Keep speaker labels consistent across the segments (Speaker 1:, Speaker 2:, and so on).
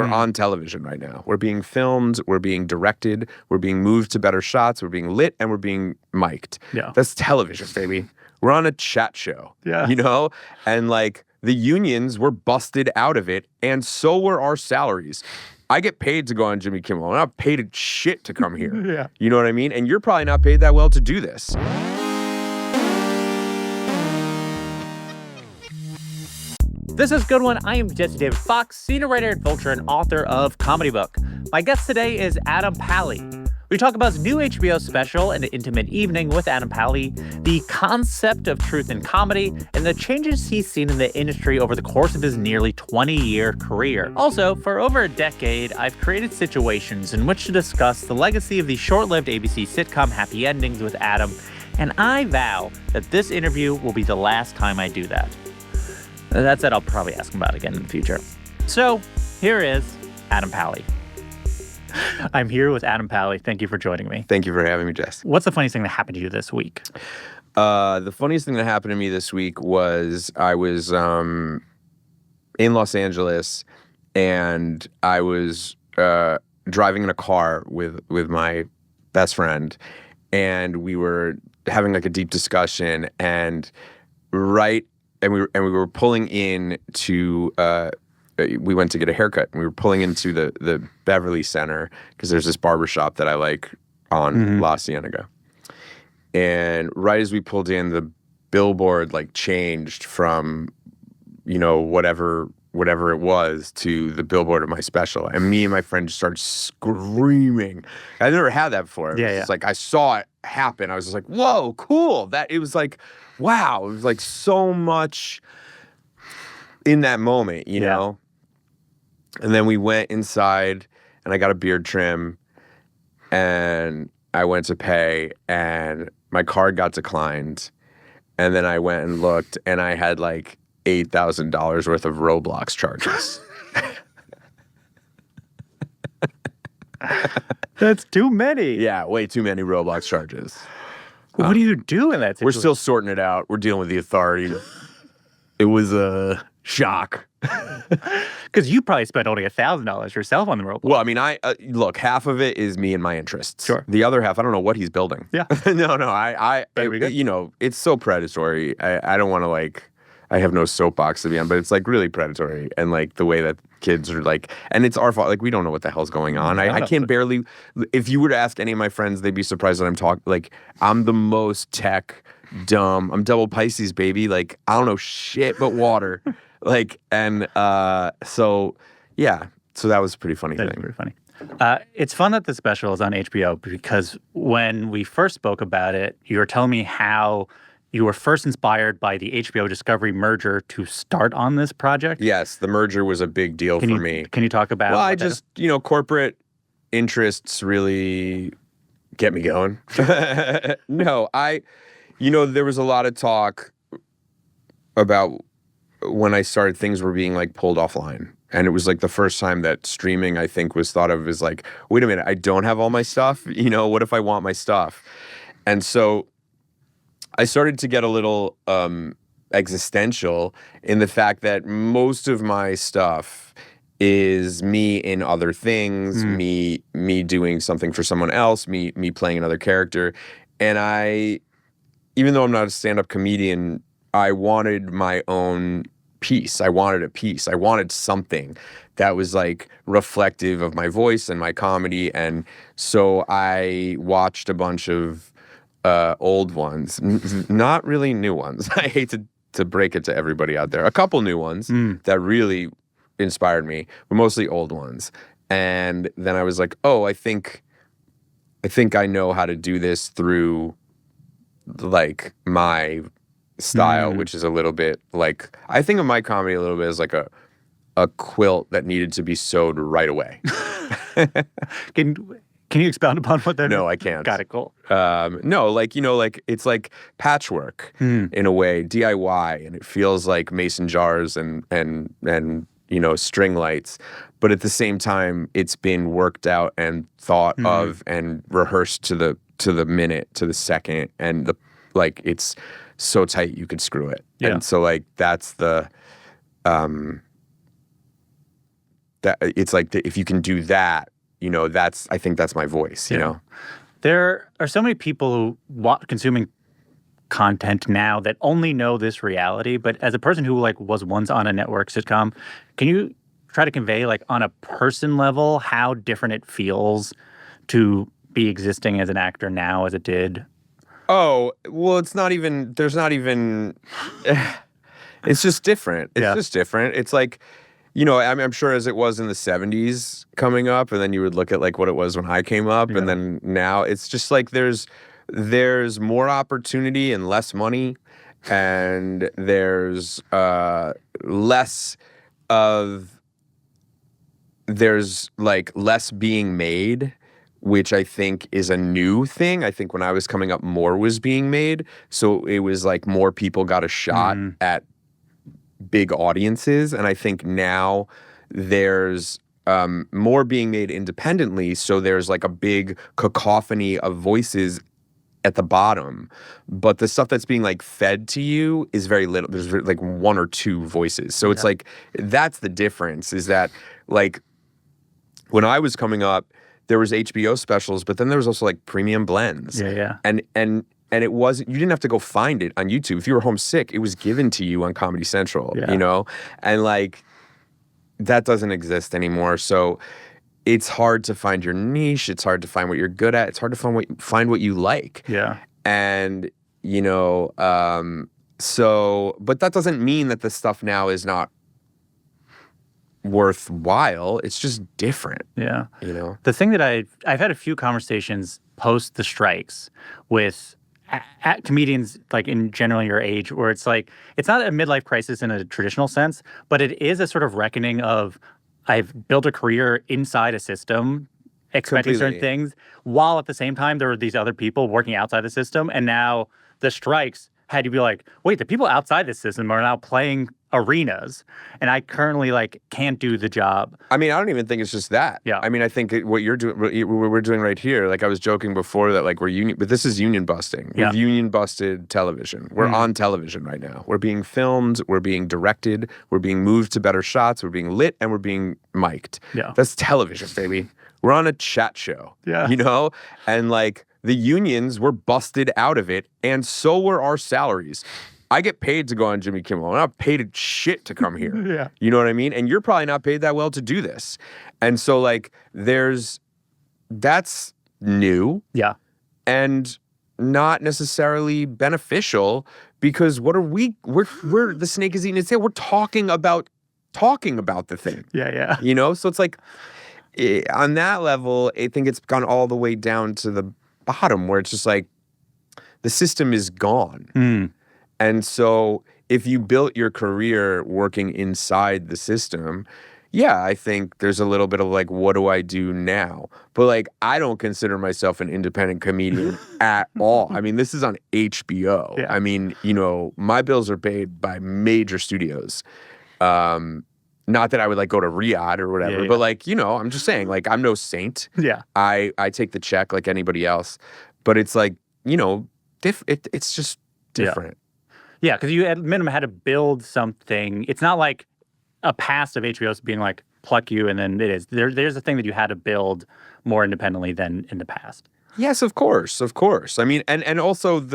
Speaker 1: We're on television right now. We're being filmed. We're being directed. We're being moved to better shots. We're being lit, and we're being mic'd.
Speaker 2: Yeah.
Speaker 1: That's television, baby. We're on a chat show.
Speaker 2: Yeah.
Speaker 1: You know? And like the unions were busted out of it, and so were our salaries. I get paid to go on Jimmy Kimmel. I'm not paid shit to come here.
Speaker 2: Yeah.
Speaker 1: You know what I mean? And you're probably not paid that well to do this.
Speaker 2: This is Good One. I am Jesse David Fox, senior writer at Vulture and author of Comedy Book. My guest today is Adam Pally. We talk about his new HBO special, An Intimate Evening with Adam Pally, the concept of truth in comedy, and the changes he's seen in the industry over the course of his nearly 20-year career. Also, for over a decade, I've created situations in which to discuss the legacy of the short-lived ABC sitcom Happy Endings with Adam, and I vow that this interview will be the last time I do that. That said, I'll probably ask him about it again in the future. So, here is Adam Pally. I'm here with Adam Pally. Thank you for joining me.
Speaker 1: Thank you for having me, Jess.
Speaker 2: What's the funniest thing that happened to you this week?
Speaker 1: The funniest thing that happened to me this week was I was in Los Angeles, and I was driving in a car with my best friend, and we were having like a deep discussion, and we were pulling in to we went to get a haircut, and we were pulling into the Beverly Center because there's this barbershop that I like on La Cienega. And right as we pulled in, the billboard like changed from, you know, whatever it was to the billboard of my special. And me and my friend just started screaming. I never had that before. It's like I saw it happen. I was just like, whoa, cool. It was like, wow. It was like so much in that moment, you know? And then we went inside, and I got a beard trim, and I went to pay, and my card got declined. And then I went and looked, and I had like $8,000 worth of Roblox charges.
Speaker 2: That's too many.
Speaker 1: Yeah, way too many Roblox charges.
Speaker 2: What do you do in that situation?
Speaker 1: We're still sorting it out. We're dealing with the authorities. It was a shock.
Speaker 2: Because you probably spent only $1,000 yourself on the Roblox.
Speaker 1: Well, I mean, look, half of it is me and my interests.
Speaker 2: Sure.
Speaker 1: The other half, I don't know what he's building.
Speaker 2: Yeah.
Speaker 1: You know, it's so predatory. I don't want to like, I have no soapbox to be on, but it's like really predatory. And like the way that kids are like, and it's our fault. Like we don't know what the hell's going on. I can't barely, if you were to ask any of my friends, they'd be surprised that I'm talking, like I'm the most tech dumb. I'm double Pisces, baby. Like I don't know shit but water. Like, and so that was a pretty funny thing.
Speaker 2: That's pretty funny. It's fun that the special is on HBO because when we first spoke about it, you were telling me how you were first inspired by the HBO Discovery merger to start on this project.
Speaker 1: Yes, the merger was a big deal for me.
Speaker 2: Can you talk about?
Speaker 1: Well, I just, you know, corporate interests really get me going. No, you know, there was a lot of talk about when I started, things were being like pulled offline. And it was like the first time that streaming, I think, was thought of as like, wait a minute, I don't have all my stuff. You know, what if I want my stuff? And so I started to get a little existential in the fact that most of my stuff is me in other things, me doing something for someone else, me playing another character. And even though I'm not a stand-up comedian, I wanted my own piece. I wanted a piece. I wanted something that was like reflective of my voice and my comedy. And so I watched a bunch of old ones, not really new ones. I hate to break it to everybody out there. A couple new ones that really inspired me, but mostly old ones. And then I was like, oh, I think I know how to do this through like my style, which is a little bit like, I think of my comedy a little bit as like a quilt that needed to be sewed right away.
Speaker 2: Can you expound upon what that is?
Speaker 1: No, I can't.
Speaker 2: Got it, cool.
Speaker 1: No, like, you know, like it's like patchwork in a way, DIY, and it feels like mason jars and you know, string lights. But at the same time, it's been worked out and thought of and rehearsed to the minute, to the second, and it's so tight you could screw it.
Speaker 2: Yeah.
Speaker 1: And so like that's that it's like if you can do that, you know, I think that's my voice, you know?
Speaker 2: There are so many people who consuming content now that only know this reality, but as a person who like was once on a network sitcom, can you try to convey like on a person level how different it feels to be existing as an actor now as it did?
Speaker 1: Oh, well, it's not even, there's not even, it's just different. It's just different. It's like, you know, I'm sure as it was in the 70s coming up, and then you would look at like what it was when I came up, and then now it's just like there's more opportunity and less money, and there's less being made, which I think is a new thing. I think when I was coming up, more was being made, so it was like more people got a shot at big audiences, and I think now there's more being made independently, so there's like a big cacophony of voices at the bottom, but the stuff that's being like fed to you is very little. There's like one or two voices, so it's like that's the difference, is that like when I was coming up there was HBO specials, but then there was also like premium blends, and it wasn't, you didn't have to go find it on YouTube. If you were homesick, it was given to you on Comedy Central, you know? And like, that doesn't exist anymore. So it's hard to find your niche. It's hard to find what you're good at. It's hard to find what you like.
Speaker 2: Yeah.
Speaker 1: And, you know, but that doesn't mean that the stuff now is not worthwhile. It's just different. Yeah. You know?
Speaker 2: The thing that I've had a few conversations post the strikes with at comedians like in generally your age, where it's like it's not a midlife crisis in a traditional sense, but it is a sort of reckoning of I've built a career inside a system expecting certain things, while at the same time there were these other people working outside the system, and now the strikes had you be like, wait, the people outside the system are now playing arenas, and I currently like can't do the job.
Speaker 1: I mean, I don't even think it's just that. Yeah. I mean, I think what you're doing, what we're doing right here, like I was joking before that like but this is union busting. We've union busted television. We're on television right now. We're being filmed, we're being directed, we're being moved to better shots, we're being lit, and we're being mic'd. Yeah. That's television, baby. We're on a chat show. Yeah. You know? And like the unions were busted out of it, and so were our salaries. I get paid to go on Jimmy Kimmel. I'm not paid a shit to come here. Yeah. You know what I mean? And you're probably not paid that well to do this. And so like that's new. Yeah. And not necessarily beneficial, because what are we're the snake is eating its tail. We're talking about the thing. Yeah, yeah. You know? So it's like on that level, I think it's gone all the way down to the bottom, where it's just like the system is gone. And so if you built your career working inside the system, yeah, I think there's a little bit of like, what do I do now? But like, I don't consider myself an independent comedian at all. I mean, this is on HBO. Yeah. I mean, you know, my bills are paid by major studios. Not that I would like go to Riyadh or whatever, but like, you know, I'm just saying, like, I'm no saint. Yeah. I take the check like anybody else, but it's like, you know, it's just different.
Speaker 2: Yeah, because you at minimum had to build something. It's not like a past of HBO's being like, pluck you, and then it is. There's a thing that you had to build more independently than in the past.
Speaker 1: Yes, of course. I mean, and also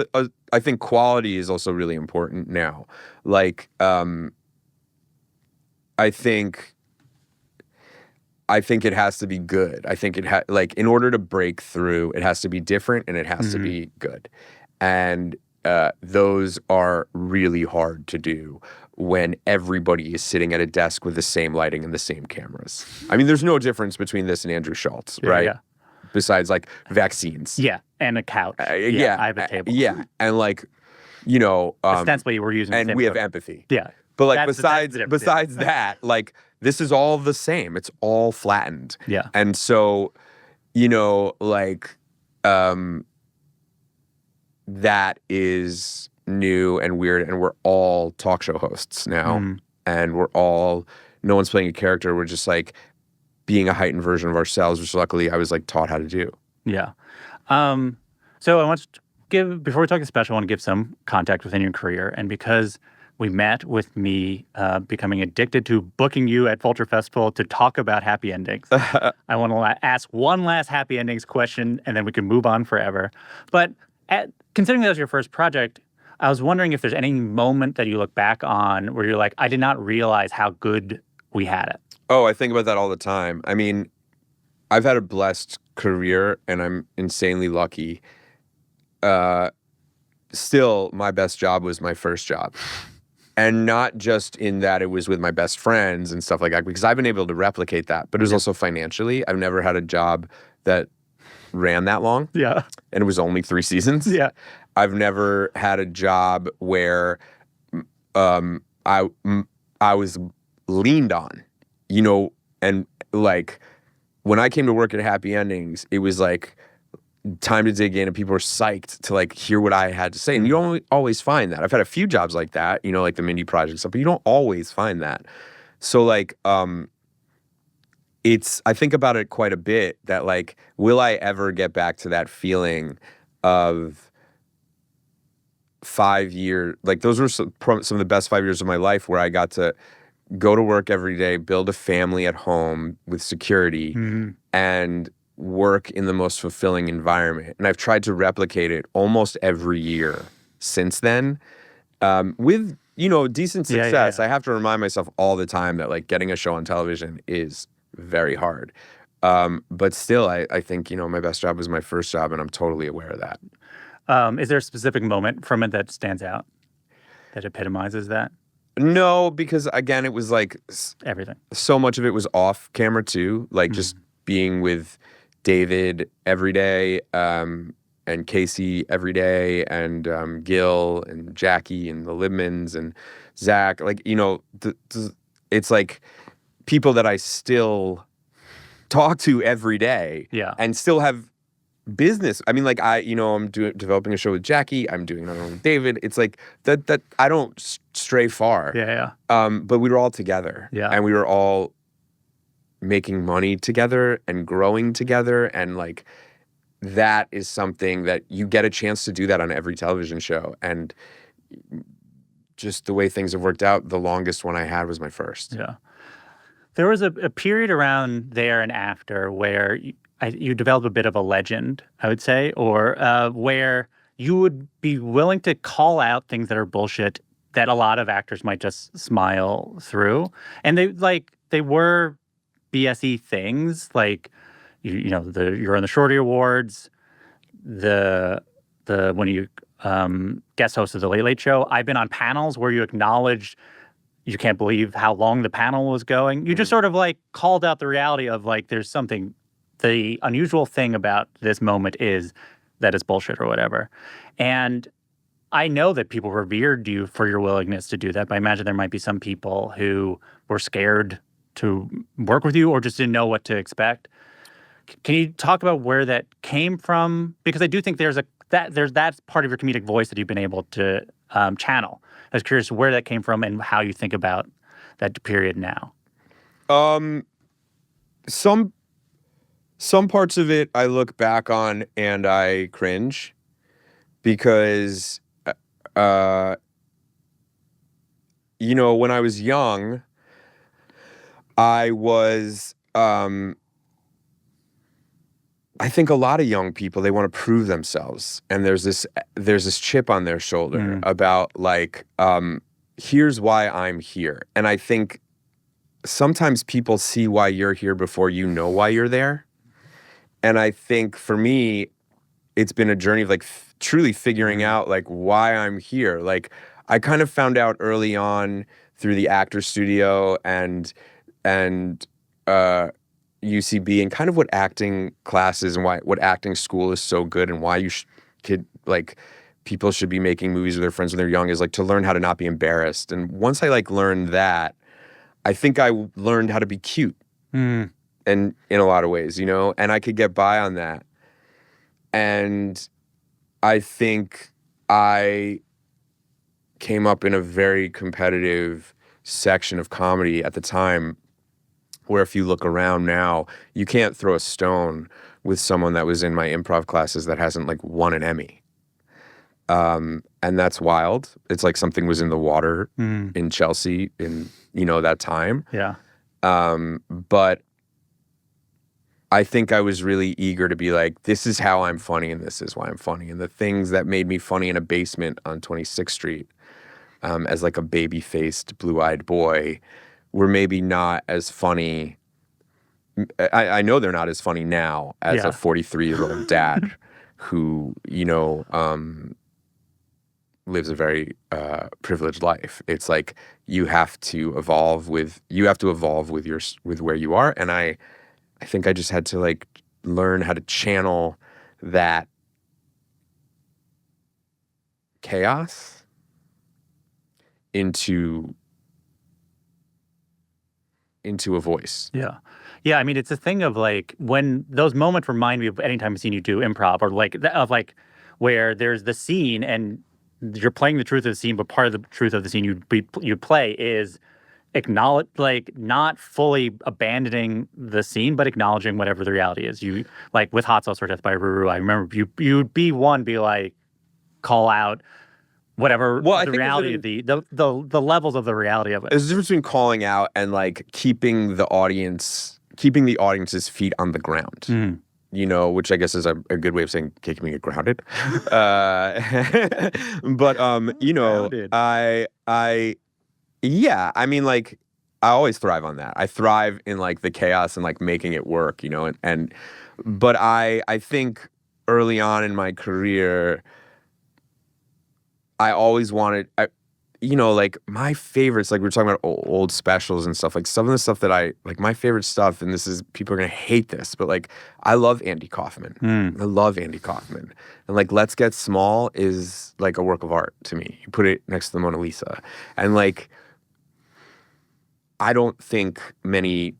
Speaker 1: I think quality is also really important now. Like, I think it has to be good. I think like in order to break through, it has to be different and it has to be good. And those are really hard to do when everybody is sitting at a desk with the same lighting and the same cameras. I mean, there's no difference between this and Andrew Schultz, right? Yeah. Besides like vaccines.
Speaker 2: Yeah, and a couch. I have a table.
Speaker 1: Yeah, and like, you know,
Speaker 2: ostensibly we're using
Speaker 1: and we have empathy. Yeah. But like besides that, like this is all the same. It's all flattened. Yeah. And so, you know, like that is new and weird, and we're all talk show hosts now. And no one's playing a character. We're just like being a heightened version of ourselves, which luckily I was like taught how to do.
Speaker 2: Yeah. So I want to before we talk to special, I want to give some context within your career. And because we met with me becoming addicted to booking you at Vulture Festival to talk about happy endings. I want to ask one last happy endings question, and then we can move on forever. But considering that was your first project, I was wondering if there's any moment that you look back on where you're like, I did not realize how good we had it.
Speaker 1: Oh, I think about that all the time. I mean, I've had a blessed career, and I'm insanely lucky. Still, my best job was my first job. And not just in that it was with my best friends and stuff like that, because I've been able to replicate that. But it was also financially. I've never had a job that ran that long.
Speaker 2: Yeah.
Speaker 1: And it was only 3 seasons.
Speaker 2: Yeah.
Speaker 1: I've never had a job where I was leaned on, you know, and like when I came to work at Happy Endings, it was like time to dig in, and people were psyched to like hear what I had to say. And you don't always find that. I've had a few jobs like that, you know, like the Mindy Project stuff, but you don't always find that. So like, I think about it quite a bit that like, will I ever get back to that feeling of 5 years? Like those were some of the best 5 years of my life where I got to go to work every day, build a family at home with security, and work in the most fulfilling environment. And I've tried to replicate it almost every year since then, with, you know, decent success. I have to remind myself all the time that like getting a show on television is very hard. But still, I think, you know, my best job was my first job, and I'm totally aware of that.
Speaker 2: Is there a specific moment from it that stands out, that epitomizes that?
Speaker 1: No, because again, it was like
Speaker 2: everything. So
Speaker 1: much of it was off camera too, like just being with David every day, and Casey every day, and Gil and Jackie and the Libmans and Zach. Like, you know, it's like people that I still talk to every day, and still have business. I mean, like I'm developing a show with Jackie. I'm doing another one with David. It's like that I don't stray far. But we were all together, and we were all making money together and growing together, and like that is something that you get a chance to do that on every television show. And just the way things have worked out, the longest one I had was my first.
Speaker 2: There was a period around there and after where you developed a bit of a legend, I would say, or where you would be willing to call out things that are bullshit that a lot of actors might just smile through. And they were BSE things, like you're on the Shorty Awards, the when you guest hosted the Late Late Show. I've been on panels where you acknowledged you can't believe how long the panel was going. You just sort of like called out the reality of like there's something. The unusual thing about this moment is that it's bullshit or whatever. And I know that people revered you for your willingness to do that, but I imagine there might be some people who were scared to work with you or just didn't know what to expect. Can you talk about where that came from? Because I do think there's that part of your comedic voice that you've been able to channel. I was curious where that came from and how you think about that period now.
Speaker 1: Some parts of it I look back on and I cringe because, when I was young, I was, I think a lot of young people, they want to prove themselves. And there's this chip on their shoulder about like, here's why I'm here. And I think sometimes people see why you're here before you know why you're there. And I think for me, it's been a journey of like truly figuring out like why I'm here. Like I kind of found out early on through the actor studio and UCB and kind of what acting classes and what acting school is so good and why you people should be making movies with their friends when they're young is like to learn how to not be embarrassed. And once I like learned that, I think I learned how to be cute. And in a lot of ways, and I could get by on that. And I think I came up in a very competitive section of comedy at the time where if you look around now, you can't throw a stone with someone that was in my improv classes that hasn't like won an Emmy. and that's wild. It's like something was in the water in Chelsea in, that time.
Speaker 2: Yeah.
Speaker 1: But I think I was really eager to be like, this is how I'm funny and this is why I'm funny. And the things that made me funny in a basement on 26th Street as like a baby-faced, blue-eyed boy were maybe not as funny. I know they're not as funny now as a 43-year-old dad who, lives a very privileged life. It's like you have to evolve with where you are. And I think I just had to like learn how to channel that chaos into a voice.
Speaker 2: Yeah. Yeah, I mean, it's a thing of like when those moments remind me of anytime I've seen you do improv or like where there's the scene and you're playing the truth of the scene, but part of the truth of the scene you play is acknowledge, like not fully abandoning the scene, but acknowledging whatever the reality is. You like with Hot Sauce or Death by Ruru, I remember you'd be like call out whatever the reality of the levels of the reality of it.
Speaker 1: There's a difference between calling out and like keeping the audience's feet on the ground. Which I guess is a good way of saying keeping it grounded. But I mean, like, I always thrive on that. I thrive in like the chaos and like making it work, but I think early on in my career, I always wanted, like my favorites, like we were talking about old specials and stuff, like some of the stuff that my favorite stuff, and people are going to hate this, but like, I love Andy Kaufman. I love Andy Kaufman. And like, Let's Get Small is like a work of art to me. You put it next to the Mona Lisa. And like, I don't think many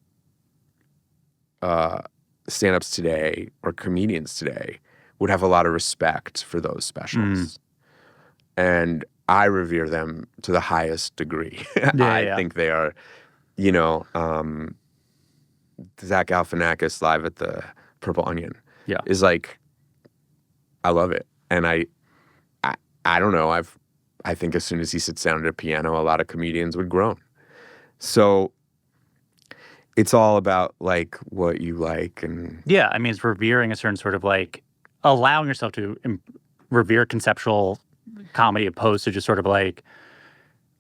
Speaker 1: stand-ups today or comedians today would have a lot of respect for those specials. And I revere them to the highest degree. I think they are, Zach Galifianakis live at the Purple Onion is like, I love it. And I don't know, I think as soon as he sits down at a piano, a lot of comedians would groan. So it's all about like what you like. And
Speaker 2: yeah, I mean, it's revering a certain sort of like allowing yourself to revere conceptual comedy opposed to just sort of like,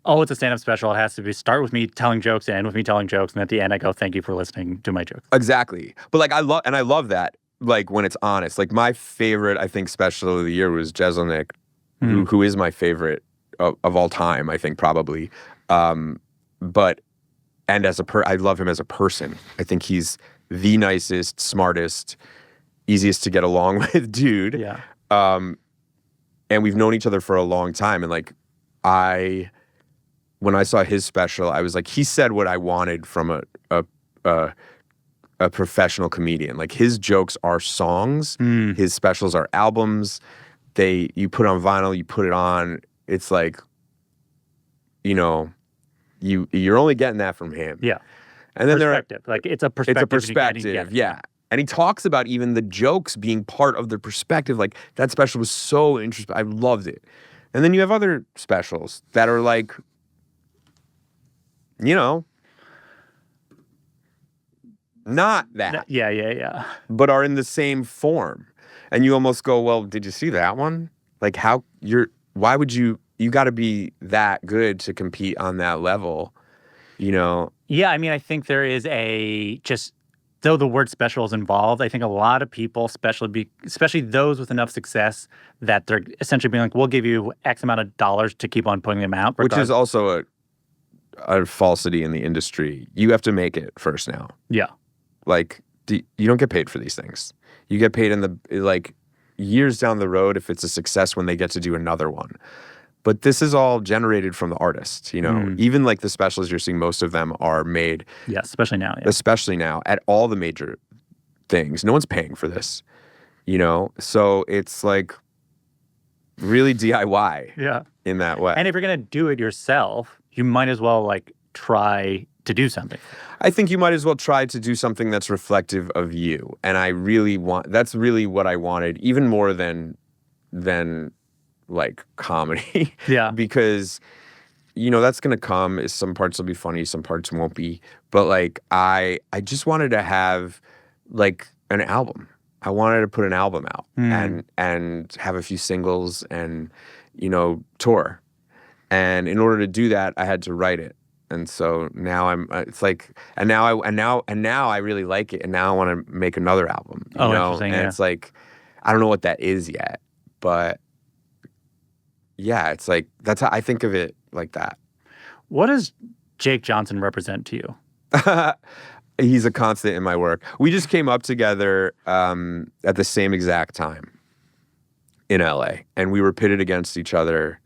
Speaker 2: oh, it's a stand-up special. It has to start with me telling jokes and end with me telling jokes. And at the end, I go, thank you for listening to my jokes.
Speaker 1: Exactly. But like, I love that, like when it's honest. Like my favorite, I think, special of the year was Jeselnik, who is my favorite of all time, I think, probably. But I love him as a person. I think he's the nicest, smartest, easiest to get along with dude.
Speaker 2: Yeah.
Speaker 1: And we've known each other for a long time. And like, when I saw his special, I was like, he said what I wanted from a professional comedian. Like his jokes are songs. His specials are albums. You put on vinyl, you put it on. It's like, you're only getting that from him.
Speaker 2: Yeah.
Speaker 1: And then
Speaker 2: perspective. Like it's a perspective.
Speaker 1: It's a perspective. Yeah. And he talks about even the jokes being part of the perspective. Like that special was so interesting. I loved it. And then you have other specials that are like, not that.
Speaker 2: Yeah.
Speaker 1: But are in the same form. And you almost go, well, did you see that one? Like why would you got to be that good to compete on that level,
Speaker 2: Yeah, I mean, I think there is though the word special is involved, I think a lot of people, especially those with enough success, that they're essentially being like, we'll give you X amount of dollars to keep on putting them out.
Speaker 1: Which is also a falsity in the industry. You have to make it first now.
Speaker 2: Yeah.
Speaker 1: Like, you don't get paid for these things. You get paid in like years down the road if it's a success when they get to do another one. But this is all generated from the artist, Even like the specials you're seeing, most of them are made.
Speaker 2: Yeah, especially now. Yeah.
Speaker 1: Especially now at all the major things. No one's paying for this, So it's like really DIY.
Speaker 2: Yeah.
Speaker 1: In that way.
Speaker 2: And if you're gonna do it yourself, you might as well like try to do something.
Speaker 1: I think you might as well try to do something that's reflective of you. And that's really what I wanted, even more than like comedy.
Speaker 2: Yeah.
Speaker 1: Because, that's going to come. Some parts will be funny, some parts won't be. But like, I just wanted to have like an album. I wanted to put an album out and have a few singles and, tour. And in order to do that, I had to write it. And so now now I really like it. And now I want to make another album.
Speaker 2: Interesting.
Speaker 1: And it's like, I don't know what that is yet, but yeah, it's like, that's how I think of it like that.
Speaker 2: What does Jake Johnson represent to you?
Speaker 1: He's a constant in my work. We just came up together at the same exact time in LA, and we were pitted against each other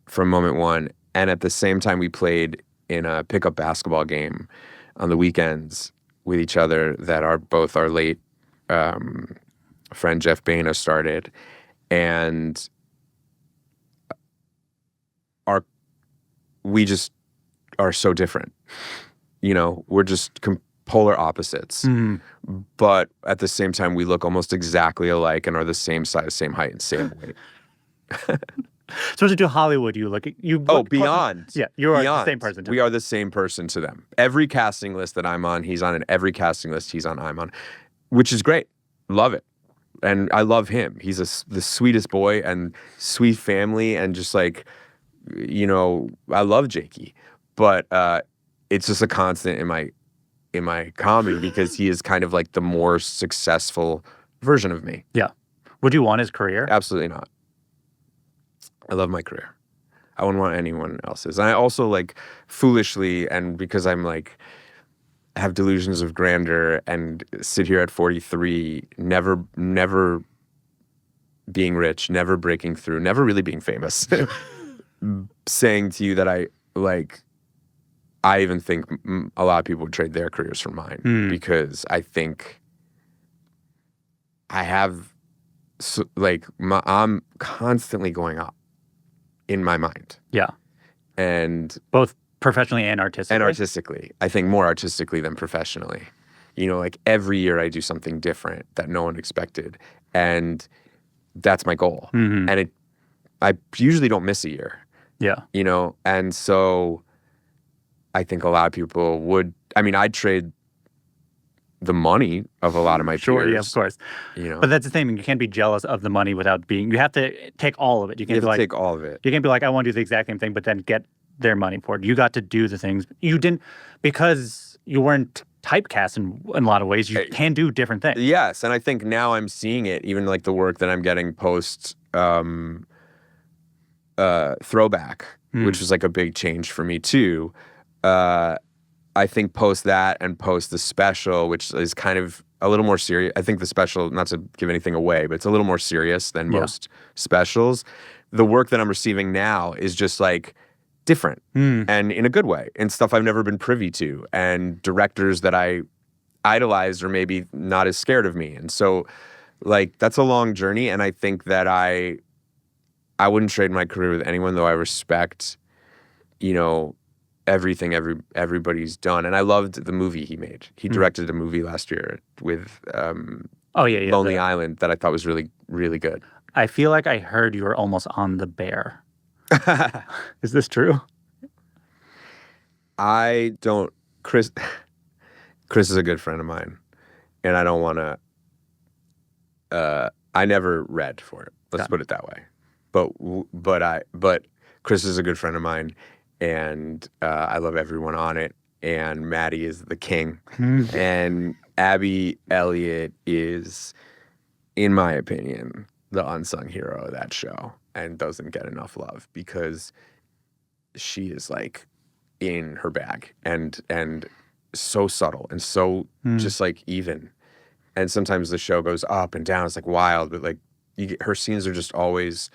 Speaker 1: from moment one. And at the same time, we played in a pickup basketball game on the weekends with each other that both our late friend Jeff Baina started, and we just are so different. We're just polar opposites.
Speaker 2: Mm-hmm.
Speaker 1: But at the same time, we look almost exactly alike and are the same size, same height, and same weight.
Speaker 2: Especially to Hollywood, you look
Speaker 1: beyond.
Speaker 2: Yeah, you are
Speaker 1: beyond.
Speaker 2: the same person.
Speaker 1: We are the same person to them. Every casting list that I'm on, he's on, and every casting list he's on, I'm on, which is great. Love it. And I love him. He's the sweetest boy and sweet family, and just like, I love Jakey. But it's just a constant in my comedy because he is kind of like the more successful version of me.
Speaker 2: Yeah. Would you want his career?
Speaker 1: Absolutely not. I love my career. I wouldn't want anyone else's. And I also like foolishly, and because I'm like, have delusions of grandeur and sit here at 43, never being rich, never breaking through, never really being famous, saying to you that I even think a lot of people would trade their careers for mine because I think I have, I'm constantly going up in my mind.
Speaker 2: Yeah.
Speaker 1: And
Speaker 2: both professionally and artistically.
Speaker 1: And artistically. I think more artistically than professionally. Like every year I do something different that no one expected. And that's my goal.
Speaker 2: Mm-hmm.
Speaker 1: And I usually don't miss a year.
Speaker 2: Yeah.
Speaker 1: And so I think a lot of people would, I'd trade the money of a lot of my peers.
Speaker 2: Sure, yeah, of course. But that's the thing, you can't be jealous of the money without you have to take all of it. You have to
Speaker 1: take all of it.
Speaker 2: You can't be like, I want to do the exact same thing, but then get their money for it. You got to do the things. You didn't, because you weren't typecast in a lot of ways, you can do different things.
Speaker 1: Yes, and I think now I'm seeing it, even like the work that I'm getting post Throwback, which was like a big change for me too. I think post that and post the special, which is kind of a little more serious. I think the special, not to give anything away, but it's a little more serious than most specials. The work that I'm receiving now is just like different and in a good way, and stuff I've never been privy to, and directors that I idolize are maybe not as scared of me. And so like that's a long journey, and I think that I wouldn't trade my career with anyone, though I respect, everything everybody's done. And I loved the movie he made. He directed a movie last year with Lonely Island that I thought was really, really good.
Speaker 2: I feel like I heard you were almost on The Bear. Is this true?
Speaker 1: I don't. Chris is a good friend of mine, and I don't want to. I never read for it. Let's put it that way. But Chris is a good friend of mine, and I love everyone on it. And Maddie is the king, and Abby Elliott is, in my opinion, the unsung hero of that show, and doesn't get enough love because she is like in her bag and so subtle and so just like even. And sometimes the show goes up and down. It's like wild, but like her scenes are just always,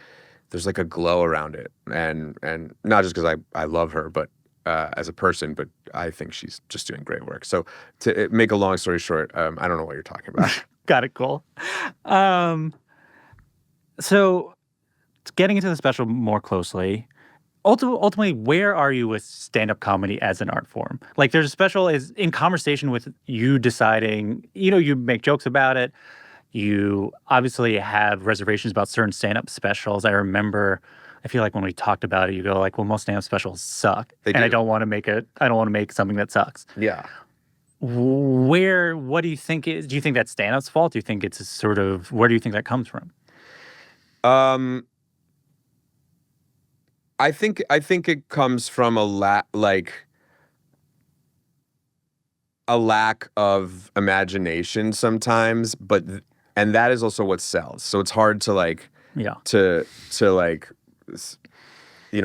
Speaker 1: there's like a glow around it. And not just because I love her, but as a person, but I think she's just doing great work. So to make a long story short, I don't know what you're talking about.
Speaker 2: Got it, cool. So getting into the special more closely, ultimately, where are you with stand-up comedy as an art form? Like, there's a special is in conversation with you deciding, you make jokes about it. You obviously have reservations about certain stand-up specials. I feel like when we talked about it, you go like, well, most stand-up specials suck.
Speaker 1: They
Speaker 2: and
Speaker 1: do.
Speaker 2: I don't want to make something that sucks.
Speaker 1: Yeah.
Speaker 2: What do you think do you think that's stand-up's fault? Do you think it's where do you think that comes from?
Speaker 1: I think it comes from a lack of imagination sometimes, and that is also what sells. So it's hard to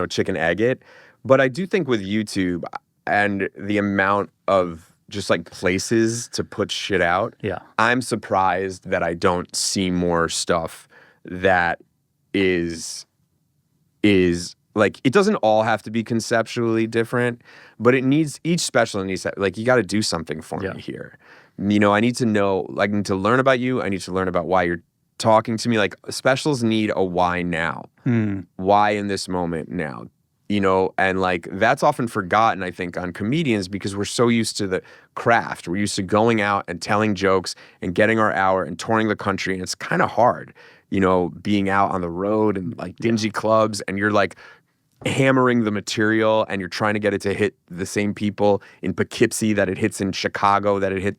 Speaker 1: chicken egg it. But I do think with YouTube and the amount of just like places to put shit out, I'm surprised that I don't see more stuff that is like, it doesn't all have to be conceptually different, but each special needs to, like, you got to do something for me here. I need to know, like, I need to learn about you. I need to learn about why you're talking to me. Like, specials need a why now. Why in this moment now? And like, that's often forgotten, I think, on comedians because we're so used to the craft. We're used to going out and telling jokes and getting our hour and touring the country. And it's kind of hard, being out on the road and like dingy clubs, and you're like hammering the material and you're trying to get it to hit the same people in Poughkeepsie that it hits in Chicago, that it hit,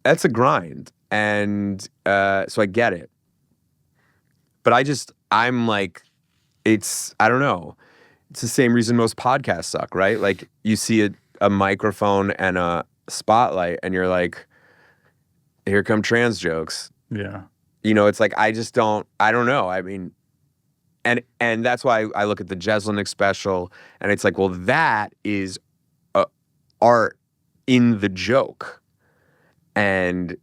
Speaker 1: that's a grind. And so I get it. But I'm like, I don't know. It's the same reason most podcasts suck, right? Like, you see a microphone and a spotlight and you're like, here come trans jokes.
Speaker 2: Yeah.
Speaker 1: It's like, I don't know. I mean, and that's why I look at the Jeselnik special and it's like, well, that is art in the joke. And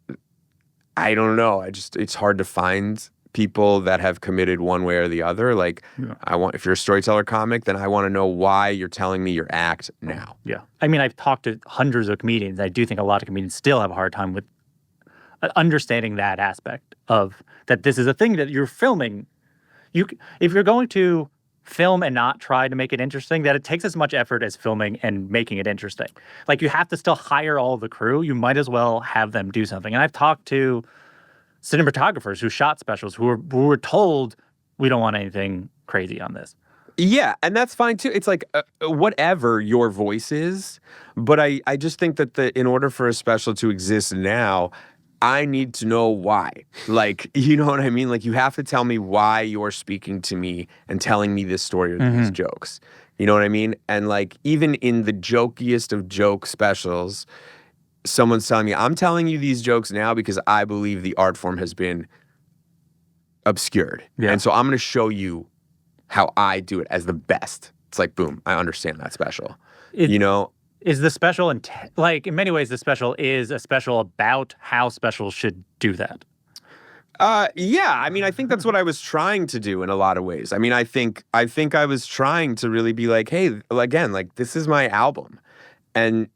Speaker 1: I don't know. It's hard to find people that have committed one way or the other. Like, if you're a storyteller comic, then I want to know why you're telling me your act now.
Speaker 2: Yeah. I mean, I've talked to hundreds of comedians. I do think a lot of comedians still have a hard time with understanding that aspect of that this is a thing that you're filming. If you're going to film and not try to make it interesting, that it takes as much effort as filming and making it interesting. Like, you have to still hire all the crew. You might as well have them do something. And I've talked to cinematographers who shot specials who were told, we don't want anything crazy on this.
Speaker 1: Yeah, and that's fine too. It's like, whatever your voice is, but I just think that in order for a special to exist now, I need to know why. Like, you know what I mean? Like, you have to tell me why you're speaking to me and telling me this story or these jokes. You know what I mean? And like, even in the jokiest of joke specials, someone's telling me, I'm telling you these jokes now because I believe the art form has been obscured. Yeah. And so I'm going to show you how I do it as the best. It's like, boom, I understand that special.
Speaker 2: Is the special, in many ways, the special is a special about how specials should do that?
Speaker 1: Yeah. I mean, I think that's what I was trying to do in a lot of ways. I mean, I think I was trying to really be like, hey, again, like, this is my album. And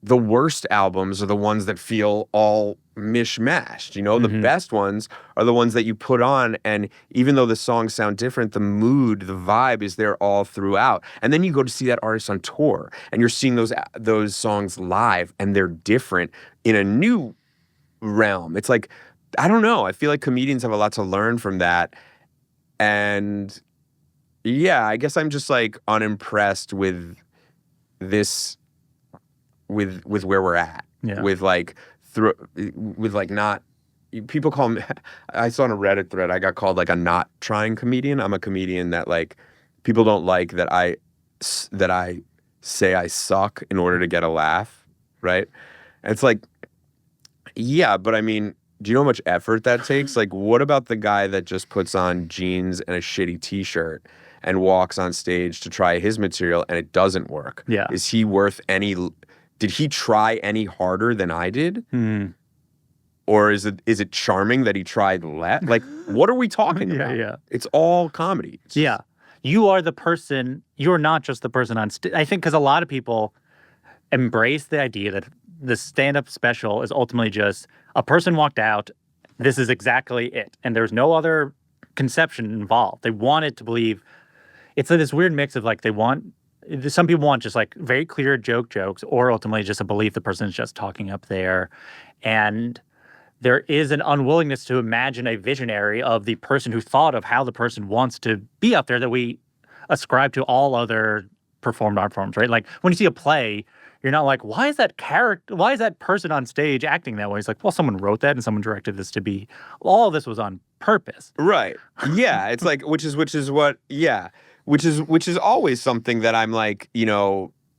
Speaker 1: the worst albums are the ones that feel all mishmashed. The best ones are the ones that you put on, and even though the songs sound different, the mood, the vibe is there all throughout. And then you go to see that artist on tour, and you're seeing those songs live, and they're different in a new realm. It's like, I don't know. I feel like comedians have a lot to learn from that. And yeah, I guess I'm just like unimpressed with this. With where we're at, with not, people call me, I saw on a Reddit thread, I got called like a not trying comedian. I'm a comedian that like, people don't like that I say I suck in order to get a laugh, right? And it's like, yeah, but I mean, do you know how much effort that takes? Like, what about the guy that just puts on jeans and a shitty t-shirt and walks on stage to try his material and it doesn't work?
Speaker 2: Yeah.
Speaker 1: Is he worth any... Did he try any harder than I did? Or is it charming that he tried less? Like, what are we talking about?
Speaker 2: Yeah.
Speaker 1: It's all comedy.
Speaker 2: You are the person. You're not just the person on stage. I think because a lot of people embrace the idea that the stand-up special is ultimately just a person walked out, this is exactly it. And there's no other conception involved. They wanted to believe. It's like this weird mix of like some people want just like very clear jokes, or ultimately just a belief the person is just talking up there. And there is an unwillingness to imagine a visionary of the person who thought of how the person wants to be up there that we ascribe to all other performed art forms, right? Like when you see a play, you're not like, why is that person on stage acting that way? It's like, well, someone wrote that and someone directed this to be. All of this was on purpose.
Speaker 1: Right. Yeah. It's like, which is always something that I'm like,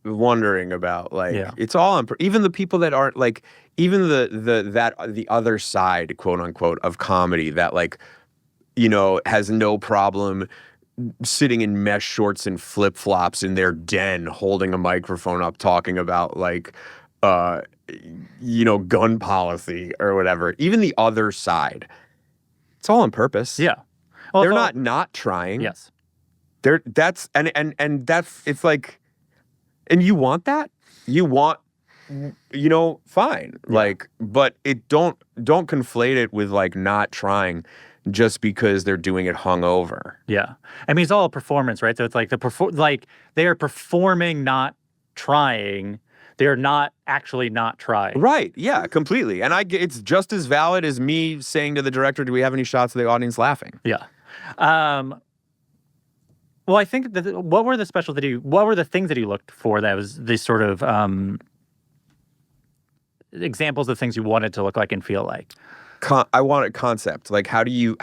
Speaker 1: wondering about. Like, it's all on, even the people that aren't like, even the other side, quote unquote, of comedy that like, has no problem sitting in mesh shorts and flip flops in their den, holding a microphone up, talking about like, gun policy or whatever. Even the other side, it's all on purpose.
Speaker 2: Yeah,
Speaker 1: well, they're not trying.
Speaker 2: Yes,
Speaker 1: that's it's like, and you want that. You want, fine. Yeah. Like, but don't conflate it with like not trying. Just because they're doing it hungover.
Speaker 2: Yeah, I mean it's all a performance, right? So it's like they are performing, not trying. They're not actually not trying.
Speaker 1: Right? Yeah, completely. And it's just as valid as me saying to the director, "Do we have any shots of the audience laughing?"
Speaker 2: Yeah. Well, I think what were the things that you looked for that was these sort of examples of things you wanted to look like and feel like?
Speaker 1: I want a concept. Like, how do you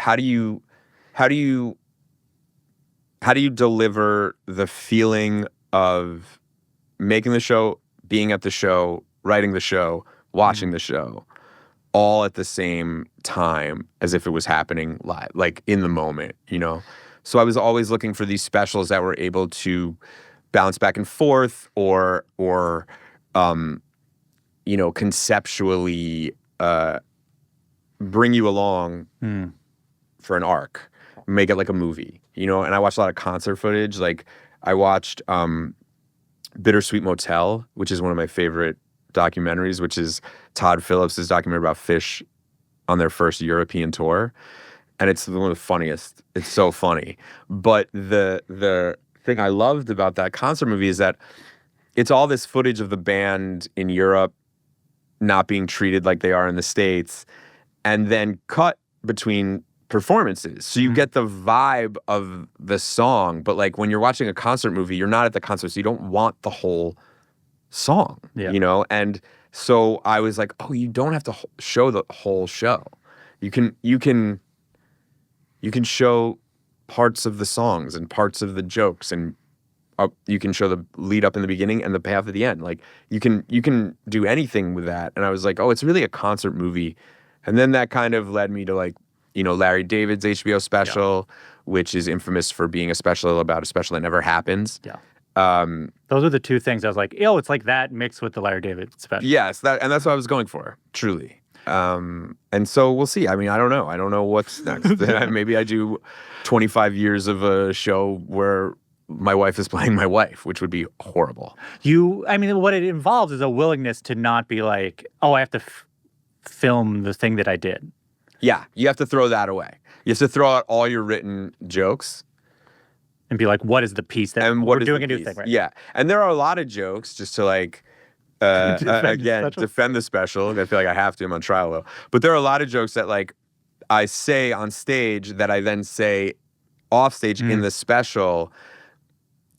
Speaker 1: deliver the feeling of making the show, being at the show, writing the show, watching the show, all at the same time as if it was happening live, like in the moment, So I was always looking for these specials that were able to bounce back and forth or conceptually bring you along for an arc, make it like a movie, And I watched a lot of concert footage. Like I watched Bittersweet Motel, which is one of my favorite documentaries, which is Todd Phillips' documentary about Phish on their first European tour. And it's one of the funniest. It's so funny. But the thing I loved about that concert movie is that it's all this footage of the band in Europe not being treated like they are in the States, and then cut between performances. So you get the vibe of the song, but like when you're watching a concert movie, you're not at the concert, so you don't want the whole song, And so I was like, oh, you don't have to show the whole show. You can show parts of the songs and parts of the jokes, and you can show the lead up in the beginning and the payoff at the end. Like you can do anything with that. And I was like, oh, it's really a concert movie. And then that kind of led me to like, Larry David's HBO special, which is infamous for being a special about a special that never happens.
Speaker 2: Yeah. Those are the two things I was like, it's like that mixed with the Larry David special.
Speaker 1: Yes, that's what I was going for, truly. And so we'll see. I mean, I don't know. I don't know what's next. Maybe I do 25 years of a show where my wife is playing my wife, which would be horrible.
Speaker 2: What it involves is a willingness to not be like, oh, I have to film the thing that I did.
Speaker 1: Yeah, you have to throw that away. You have to throw out all your written jokes.
Speaker 2: And be like, what is the piece that we're doing a new thing, right?
Speaker 1: Yeah, and there are a lot of jokes just to like, defend the special. I feel like I have to. I'm on trial though. But there are a lot of jokes that like I say on stage that I then say off stage in the special.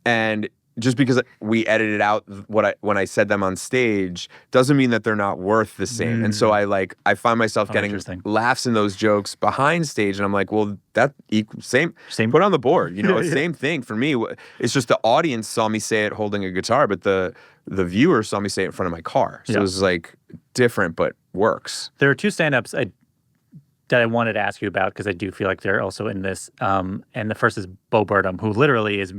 Speaker 1: And just because we edited out when I said them on stage doesn't mean that they're not worth the same. And so I find myself getting laughs in those jokes behind stage, and I'm like, well, that same put on the board, same thing for me. It's just the audience saw me say it holding a guitar, but the viewer saw me say it in front of my car. So it was like different, but works.
Speaker 2: There are two stand-ups that I wanted to ask you about because I do feel like they're also in this. And the first is Bo Burnham, who literally is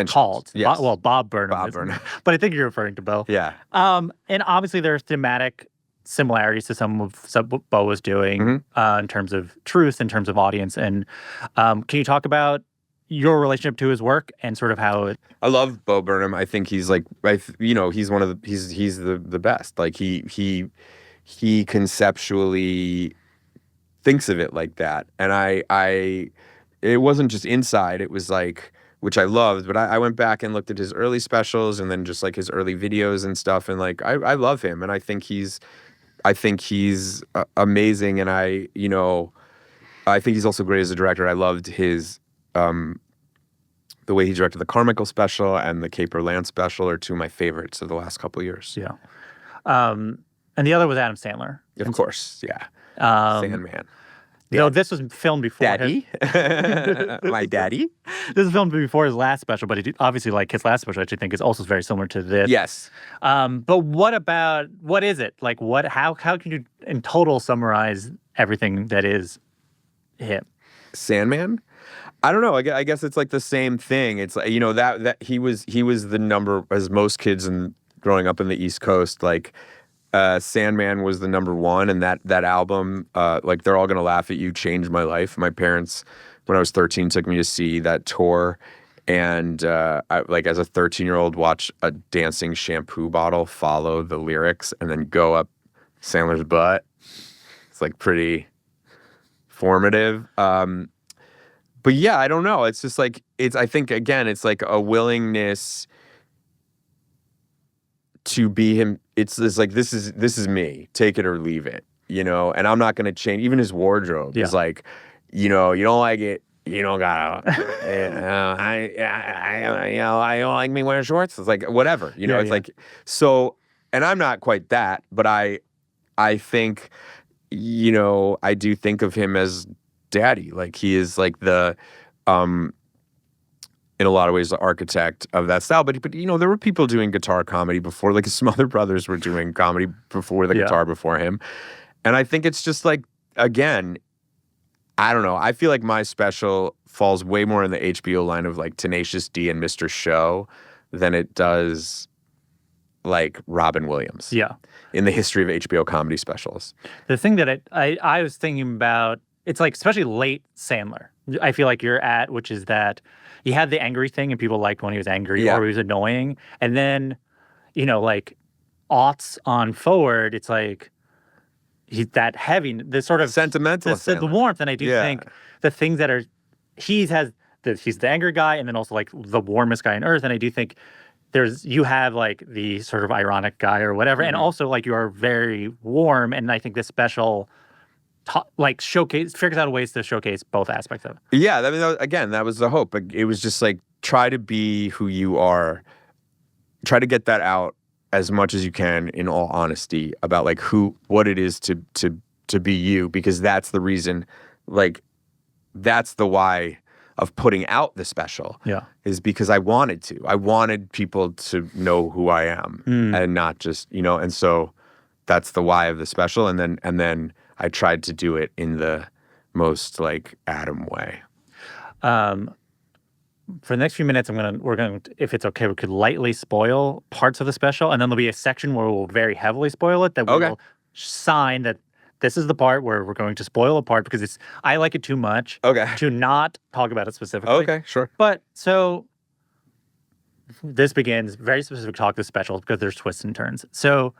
Speaker 2: called.
Speaker 1: Yes.
Speaker 2: Bob Burnham. But I think you're referring to Bo.
Speaker 1: Yeah.
Speaker 2: And obviously there are thematic similarities to some of what Bo was doing in terms of truth, in terms of audience. And can you talk about your relationship to his work and sort of how it...
Speaker 1: I love Bo Burnham. I think he's like, he's one of the, he's the best. Like he conceptually thinks of it like that. And it wasn't just inside, it was like, which I loved, but I went back and looked at his early specials and then just like his early videos and stuff. And like, I love him. And I think he's I think he's amazing, and I think he's also great as a director. I loved his the way he directed the Carmichael special and the Caper Land special are two of my favorites of the last couple of years.
Speaker 2: Yeah. And the other was Adam Sandler.
Speaker 1: Of course, yeah. Sandman.
Speaker 2: No, this was filmed before
Speaker 1: Daddy? My daddy?
Speaker 2: This is filmed before his last special, but obviously, like his last special, I actually think is also very similar to this.
Speaker 1: Yes.
Speaker 2: But what is it? Like, how can you in total summarize everything that is him?
Speaker 1: Sandman? I don't know. I guess it's like the same thing. It's like, that he was the number, as most kids growing up in the East Coast, like, Sandman was the number one, and that album, like They're All Gonna Laugh at You, changed my life. My parents, when I was 13, took me to see that tour, and I, like as a 13-year-old, watch a dancing shampoo bottle follow the lyrics and then go up Sandler's butt. It's like pretty formative. But yeah, I don't know. It's just like I think again, it's like a willingness to be him. It's like this is me. Take it or leave it, And I'm not gonna change. Even his wardrobe is like, you don't like it, you don't gotta. I don't like me wearing shorts. It's like whatever, It's like so. And I'm not quite that, but I think, I do think of him as daddy. Like he is like the in a lot of ways, the architect of that style. But there were people doing guitar comedy before, like his Smother Brothers were doing comedy before the guitar before him. And I think it's just like, again, I don't know. I feel like my special falls way more in the HBO line of like Tenacious D and Mr. Show than it does like Robin Williams.
Speaker 2: Yeah.
Speaker 1: In the history of HBO comedy specials.
Speaker 2: The thing that I was thinking about, it's like especially late Sandler. I feel like you're at, which is that he had the angry thing and people liked when he was angry or he was annoying. And then, like aughts on forward, it's like he's that heavy, the sort of
Speaker 1: sentimental,
Speaker 2: the warmth. And I do think the things that are, he's the angry guy and then also like the warmest guy on earth. And I do think you have like the sort of ironic guy or whatever. Mm-hmm. And also like you are very warm. And I think this special figures out ways to showcase both aspects of it.
Speaker 1: Yeah, I mean, again, that was the hope. It was just like, try to be who you are. Try to get that out as much as you can, in all honesty, about like what it is to be you, because that's the reason, like, that's the why of putting out the special.
Speaker 2: Yeah,
Speaker 1: is because I wanted to. I wanted people to know who I am and not just, and so that's the why of the special. And then I tried to do it in the most like Adam way.
Speaker 2: For the next few minutes, we're going to, if it's okay, we could lightly spoil parts of the special, and then there'll be a section where we'll very heavily spoil it. That we will sign that this is the part where we're going to spoil a part because I like it too much to not talk about it specifically.
Speaker 1: Okay, sure.
Speaker 2: But so this begins very specific talk to specials because there's twists and turns. So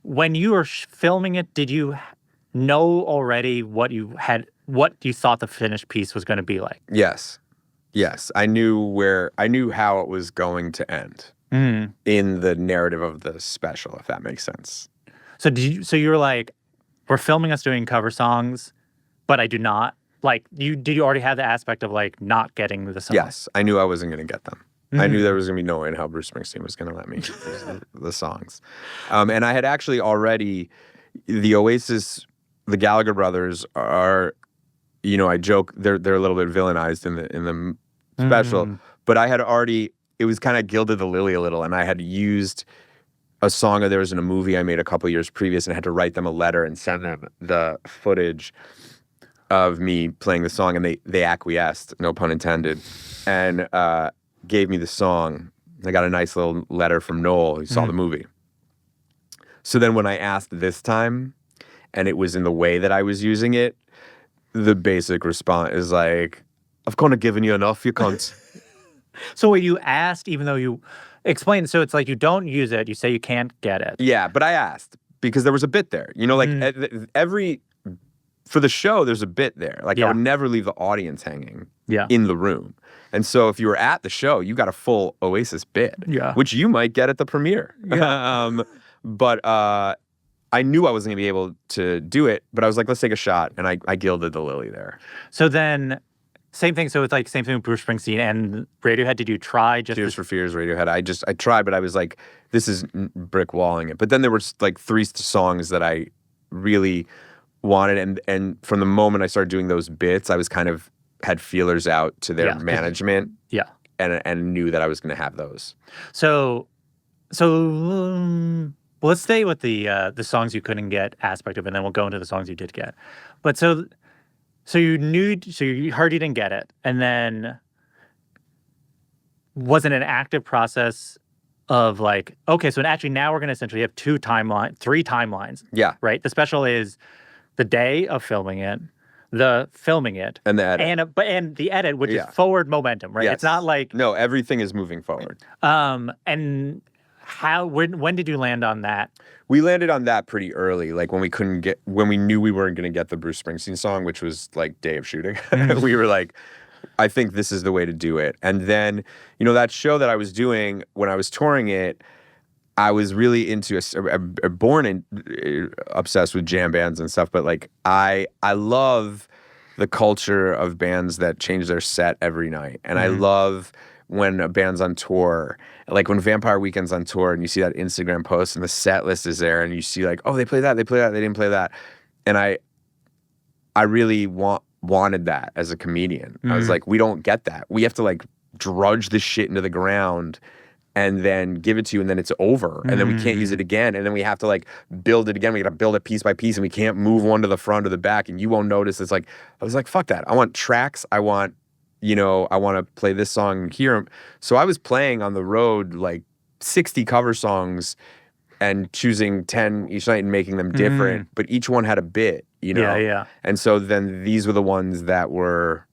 Speaker 2: when you were filming it, did you know already what you thought the finished piece was going to be like?
Speaker 1: Yes. I knew how it was going to end in the narrative of the special, if that makes sense.
Speaker 2: So you were like, we're filming us doing cover songs, but I do not like you. Did you already have the aspect of like not getting the song?
Speaker 1: Yes, I knew I wasn't going to get them. I knew there was going to be no way in hell Bruce Springsteen was going to let me use the songs. And I had actually already, the Oasis, the Gallagher brothers are, I joke they're a little bit villainized in the special, but I had already, it was kind of gilded the lily a little, and I had used a song of theirs in a movie I made a couple years previous, and I had to write them a letter and send them the footage of me playing the song, and they acquiesced, no pun intended, and gave me the song. I got a nice little letter from Noel, who saw the movie. So then when I asked this time, and it was in the way that I was using it, the basic response is like, I've kind of given you enough, you can't.
Speaker 2: So wait, you asked even though you explained, so it's like you don't use it, you say you can't get it.
Speaker 1: Yeah, but I asked because there was a bit there. Like for the show, there's a bit there. Like I would never leave the audience hanging in the room. And so if you were at the show, you got a full Oasis bit, which you might get at the premiere. Yeah. But I knew I wasn't going to be able to do it, but I was like, let's take a shot. And I gilded the lily there.
Speaker 2: So then, same thing. So it's like same thing with Bruce Springsteen and Radiohead. Did you try just
Speaker 1: Tears for Fears, Radiohead. I tried, but I was like, this is brick walling it. But then there were like 3 songs that I really wanted. And from the moment I started doing those bits, I was kind of had feelers out to their management.
Speaker 2: Yeah.
Speaker 1: And knew that I was going to have those.
Speaker 2: So let's stay with the songs you couldn't get aspect of it, and then we'll go into the songs you did get. But so you heard you didn't get it, and then was it an active process of like, okay, so actually now we're going to essentially have 3 timelines.
Speaker 1: Yeah.
Speaker 2: Right? The special is the day of filming it, the filming it,
Speaker 1: and the edit.
Speaker 2: And the edit, which is forward momentum, right?
Speaker 1: Yes.
Speaker 2: It's not like...
Speaker 1: No, everything is moving forward.
Speaker 2: And when did you land on that?
Speaker 1: We landed on that pretty early, like when we knew we weren't going to get the Bruce Springsteen song, which was like day of shooting. We were like, I think this is the way to do it. And then, that show that I was doing when I was touring it, I was really into obsessed with jam bands and stuff, but like I love the culture of bands that change their set every night. And I love when a band's on tour, like when Vampire Weekend's on tour and you see that Instagram post and the set list is there and you see like, oh, they play that, they didn't play that. And I really wanted that as a comedian. I was like, we don't get that. We have to like drudge this shit into the ground and then give it to you, and then it's over, and then we can't use it again, and then we have to like build it again. We got to build it piece by piece, and we can't move one to the front or the back, and you won't notice. It's like I was like, fuck that. I want tracks. I want, I want to play this song here. So I was playing on the road like 60 cover songs, and choosing 10 each night and making them different, but each one had a bit,
Speaker 2: Yeah.
Speaker 1: And so then these were the ones that were.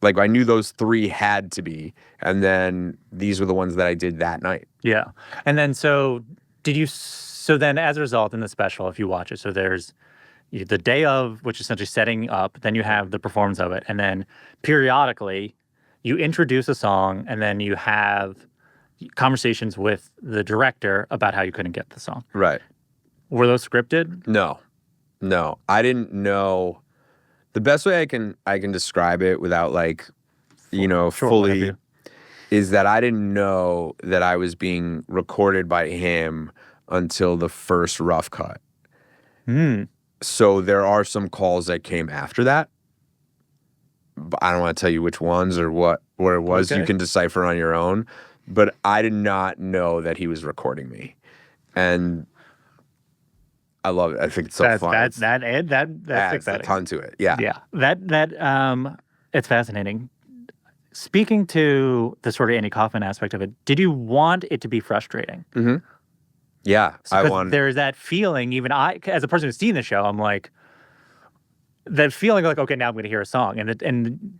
Speaker 1: Like, I knew those 3 had to be, and then these were the ones that I did that night.
Speaker 2: Yeah. And then so then as a result in the special, if you watch it, so there's the day of, which is essentially setting up, then you have the performance of it, and then periodically you introduce a song, and then you have conversations with the director about how you couldn't get the song.
Speaker 1: Right.
Speaker 2: Were those scripted?
Speaker 1: No. I didn't know. The best way I can describe it without like, fully is that I didn't know that I was being recorded by him until the first rough cut. So there are some calls that came after that. But I don't want to tell you which ones or where it was. Okay. You can decipher on your own. But I did not know that he was recording me. And I love it. I think it's so fun. That's exciting. A ton to it. Yeah.
Speaker 2: Yeah. That it's fascinating. Speaking to the sort of Andy Kaufman aspect of it, did you want it to be frustrating?
Speaker 1: Mm-hmm. Yeah.
Speaker 2: There's that feeling, even as a person who's seen the show, I'm like, that feeling like, okay, now I'm going to hear a song. And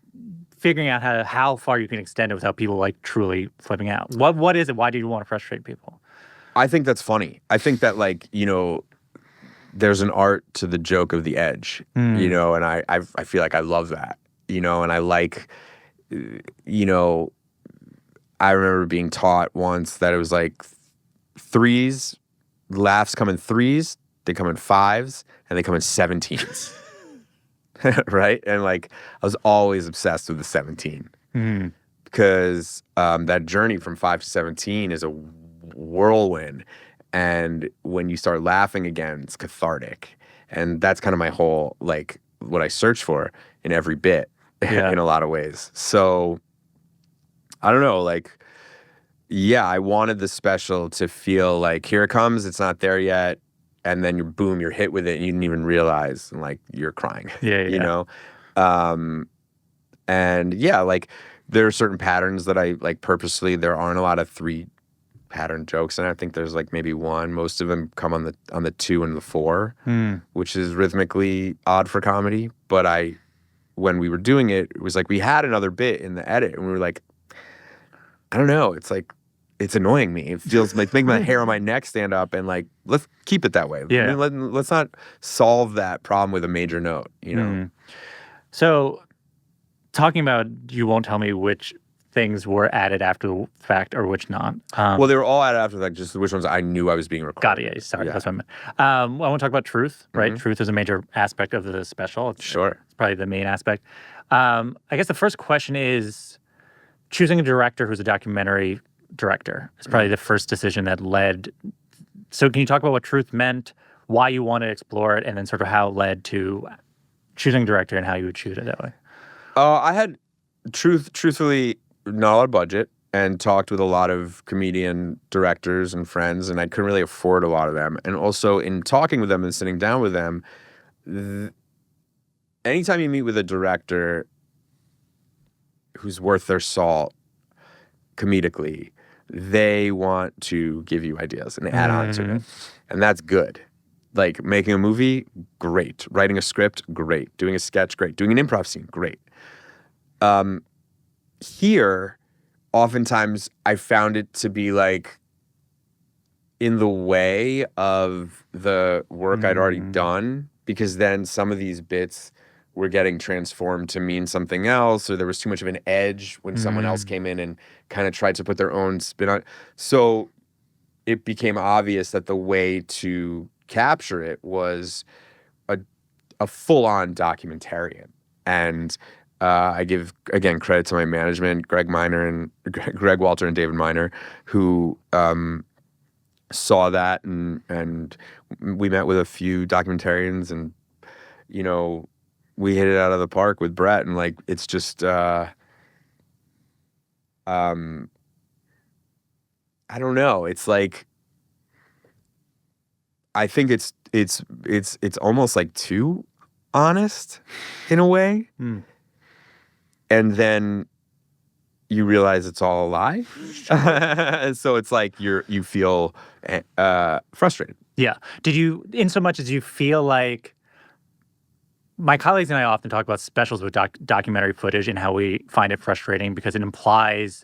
Speaker 2: figuring out how far you can extend it without people like truly flipping out. What is it? Why do you want to frustrate people?
Speaker 1: I think that's funny. I think that like, there's an art to the joke of the edge, and I feel like I love that, and I like, I remember being taught once that it was like laughs come in 3s, they come in 5s, and they come in 17s. Right? And like, I was always obsessed with the 17 because that journey from 5 to 17 is a whirlwind. And when you start laughing again, it's cathartic. And that's kind of my whole, like, what I search for in every bit in a lot of ways. So, I don't know, like, yeah, I wanted the special to feel like, here it comes, it's not there yet. And then you're hit with it and you didn't even realize, and like, you're crying, And yeah, like, there are certain patterns that I, like, purposely, there aren't a lot of 3 pattern jokes, and I think there's like maybe 1. Most of them come on the 2 and the 4, which is rhythmically odd for comedy. But when we were doing it, it was like we had another bit in the edit, and we were like, I don't know, it's like, it's annoying me. It feels like making my hair on my neck stand up, and like, let's keep it that way.
Speaker 2: Yeah.
Speaker 1: Let's not solve that problem with a major note,
Speaker 2: So, talking about, you won't tell me which things were added after the fact or which not?
Speaker 1: Well, they were all added after that, just which ones I knew I was being recorded.
Speaker 2: Got it. Yeah, sorry, that's what I meant. I want to talk about truth, right? Truth is a major aspect of the special. It's probably the main aspect. I guess the first question is choosing a director who's a documentary director. It's probably the first decision that led. So can you talk about what truth meant, why you want to explore it, and then sort of how it led to choosing a director and how you would choose it that way?
Speaker 1: I had truthfully not a lot of budget and talked with a lot of comedian directors and friends, and I couldn't really afford a lot of them. And also in talking with them and sitting down with them, anytime you meet with a director who's worth their salt comedically, they want to give you ideas and add on to it. And that's good. Like making a movie, great. Writing a script, great. Doing a sketch, great. Doing an improv scene, great. Here, oftentimes I found it to be like in the way of the work I'd already done, because then some of these bits were getting transformed to mean something else, or there was too much of an edge when someone else came in and kind of tried to put their own spin on it. So it became obvious that the way to capture it was a full-on documentarian. And I give, again, credit to my management, Greg Walter and David Miner, who saw that, and we met with a few documentarians, and, you know, we hit it out of the park with Brett, and like it's just I don't know. It's like I think it's almost like too honest in a way. And then you realize it's all a lie. So it's like you feel frustrated.
Speaker 2: Yeah. Did you, in so much as you feel like, my colleagues and I often talk about specials with documentary footage and how we find it frustrating because it implies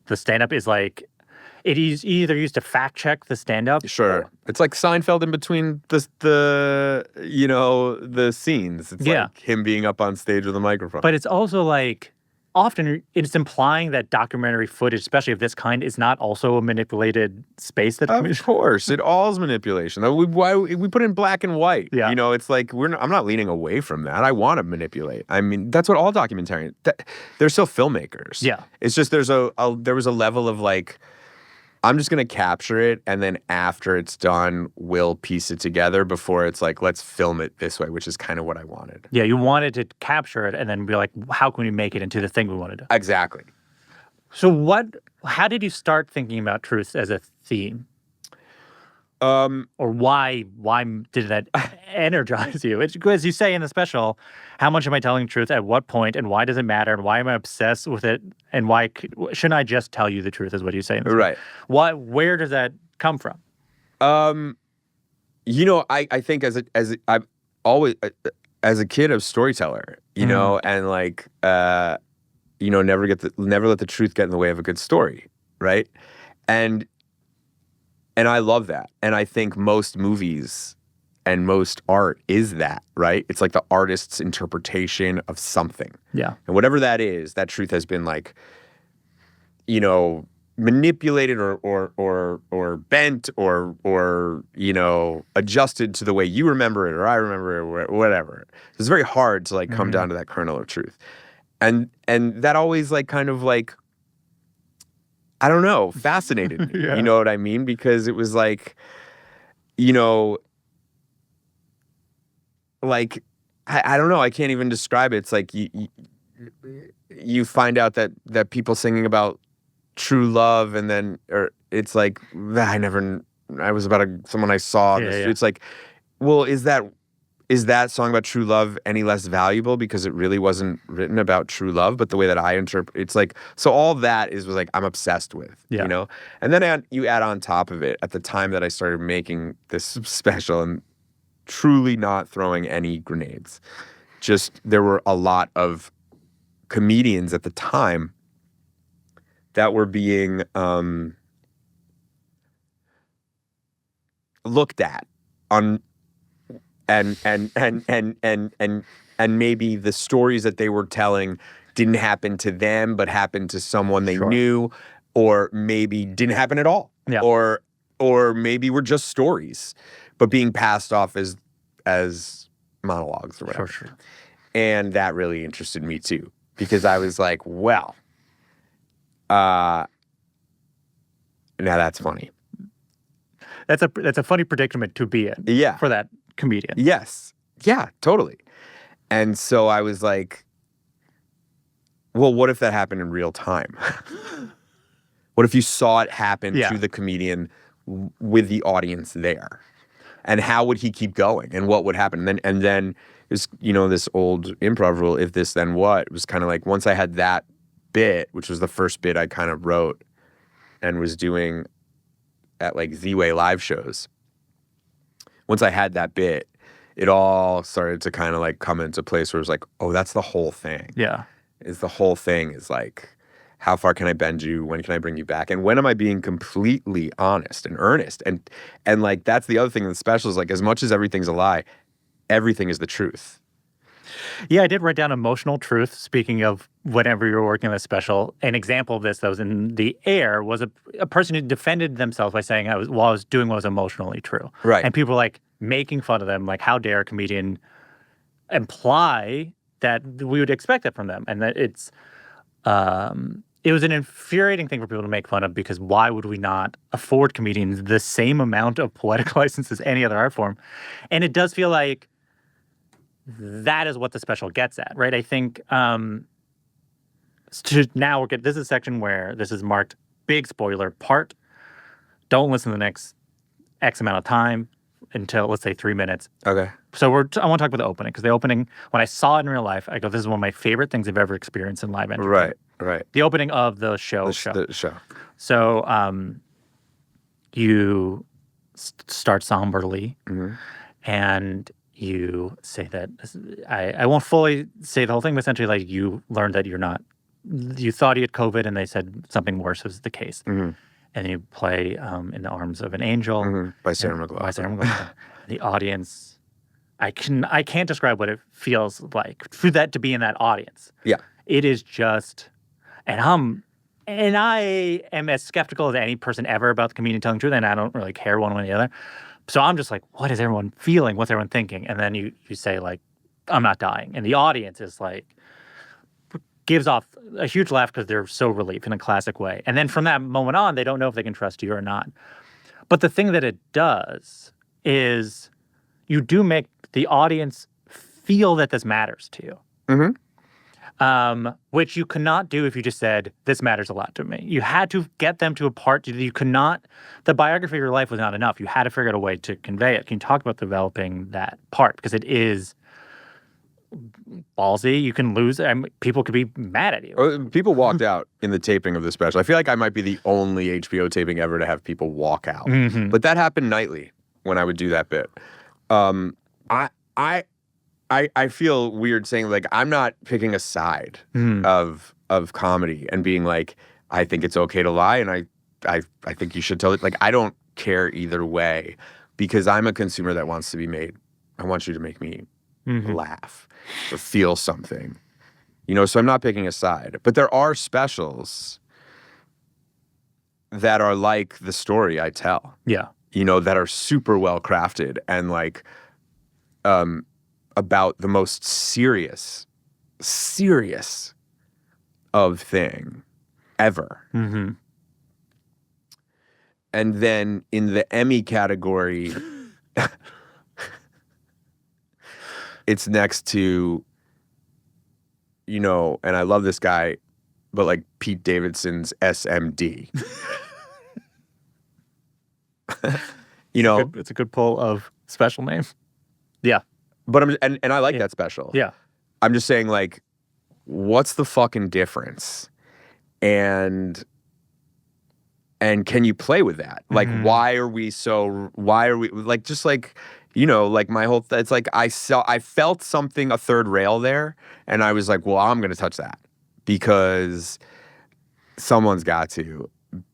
Speaker 2: the stand-up is like, it is either used to fact check the stand-up.
Speaker 1: Sure. It's like Seinfeld in between the scenes. It's like him being up on stage with a microphone.
Speaker 2: But it's also like, often it's implying that documentary footage, especially of this kind, is not also a manipulated space. That
Speaker 1: of course, it all is manipulation. We put it in black and white.
Speaker 2: Yeah.
Speaker 1: You know, it's like I'm not leaning away from that. I want to manipulate. I mean, that's what all documentarians. They're still filmmakers.
Speaker 2: Yeah.
Speaker 1: It's just there was a level of like, I'm just gonna capture it, and then after it's done, we'll piece it together. Before it's like, let's film it this way, which is kind of what I wanted.
Speaker 2: Yeah, you wanted to capture it and then be like, how can we make it into the thing we wanted to?
Speaker 1: Exactly.
Speaker 2: So how did you start thinking about truth as a theme? Or why did that energize you? As you say in the special, how much am I telling the truth at what point, and why does it matter, and why am I obsessed with it, and why shouldn't I just tell you the truth, is what you say in the special.
Speaker 1: Right.
Speaker 2: Where does that come from?
Speaker 1: You know, I think I've always, as a kid, I was a storyteller, you know, and like, you know, never let the truth get in the way of a good story, right? And I love that. And I think most movies and most art is that, right? It's like the artist's interpretation of something.
Speaker 2: Yeah.
Speaker 1: And whatever that is, that truth has been like, you know, manipulated or bent or you know, adjusted to the way you remember it or I remember it or whatever. It's very hard to like come down to that kernel of truth. And that always like kind of like, I don't know, fascinated me. You know what I mean? Because it was like, you know, like, I don't know. I can't even describe it. It's like you find out that people singing about true love, and then, or it's like, I was about someone I saw. It's like, well, is that song about true love any less valuable because it really wasn't written about true love, but the way that I interpret it's like, so all that was like I'm obsessed with, you know? And then you add on top of it, at the time that I started making this special and truly not throwing any grenades, just there were a lot of comedians at the time that were being looked at on and maybe the stories that they were telling didn't happen to them, but happened to someone they
Speaker 2: Sure.
Speaker 1: knew, or maybe didn't happen at all.
Speaker 2: Yeah.
Speaker 1: Or maybe were just stories, but being passed off as monologues or whatever.
Speaker 2: Sure.
Speaker 1: And that really interested me too, because I was like, well, now that's funny.
Speaker 2: That's a funny predicament to be in.
Speaker 1: Yeah.
Speaker 2: For that comedian.
Speaker 1: Yes. Yeah, totally. And so I was like, well, what if that happened in real time? What if you saw it happen to the comedian with the audience there? And how would he keep going? And what would happen? And then this, this old improv rule, if this, then what? It was kind of like, once I had that bit, which was the first bit I kind of wrote and was doing at like Z-Way live shows. Once I had that bit, it all started to kind of like come into place where it was like, oh, that's the whole thing.
Speaker 2: Yeah.
Speaker 1: The whole thing is like, how far can I bend you? When can I bring you back? And when am I being completely honest and earnest? And like, that's the other thing in the special is like, as much as everything's a lie, everything is the truth.
Speaker 2: Yeah, I did write down emotional truth. Speaking of whenever you were working on a special, an example of this that was in the air was a person who defended themselves by saying what I was doing was emotionally true.
Speaker 1: Right.
Speaker 2: And people were like making fun of them, like, how dare a comedian imply that we would expect that from them? And that it was an infuriating thing for people to make fun of, because why would we not afford comedians the same amount of poetic license as any other art form? And it does feel like that is what the special gets at, right? I think now this is a section where this is marked big spoiler part. Don't listen to the next X amount of time until, let's say, 3 minutes.
Speaker 1: Okay.
Speaker 2: So I want to talk about the opening, because the opening, when I saw it in real life, I go, this is one of my favorite things I've ever experienced in live entertainment.
Speaker 1: Right.
Speaker 2: The opening of the show.
Speaker 1: The show.
Speaker 2: So you start somberly, and you say that, I won't fully say the whole thing, but essentially, like, you learned that you thought you had COVID, and they said something worse was the case. And you play In the Arms of an Angel.
Speaker 1: By Sarah McLachlan.
Speaker 2: The audience, I can't describe what it feels like for that to be in that audience.
Speaker 1: Yeah.
Speaker 2: It is just, and I am as skeptical as any person ever about the comedian telling the truth, and I don't really care one way or the other. So I'm just like, what is everyone feeling? What's everyone thinking? And then you say, like, I'm not dying. And the audience is like, gives off a huge laugh because they're so relieved in a classic way. And then from that moment on, they don't know if they can trust you or not. But the thing that it does is you do make the audience feel that this matters to you. Which you could not do if you just said, this matters a lot to me. You had to get them to a part. You could not, the biography of your life was not enough. You had to figure out a way to convey it. Can you talk about developing that part? Because it is ballsy. You can lose. People could be mad at you.
Speaker 1: People walked out in the taping of the special. I feel like I might be the only HBO taping ever to have people walk out. But that happened nightly when I would do that bit. I feel weird saying, like, I'm not picking a side of comedy and being like, I think it's okay to lie, and I think you should tell it. Like, I don't care either way, because I'm a consumer that wants to be made. I want you to make me laugh or feel something, so I'm not picking a side. But there are specials that are like the story I tell.
Speaker 2: Yeah.
Speaker 1: That are super well crafted and like about the most serious of thing ever. And then in the Emmy category, it's next to, and I love this guy, but like Pete Davidson's SMD.
Speaker 2: It's a good pull of special name. Yeah.
Speaker 1: But and I like that special.
Speaker 2: Yeah.
Speaker 1: I'm just saying, like, what's the fucking difference? And can you play with that? Like, why are we like, just like, like my whole, it's like I felt something, a third rail there, and I was like, well, I'm going to touch that because someone's got to,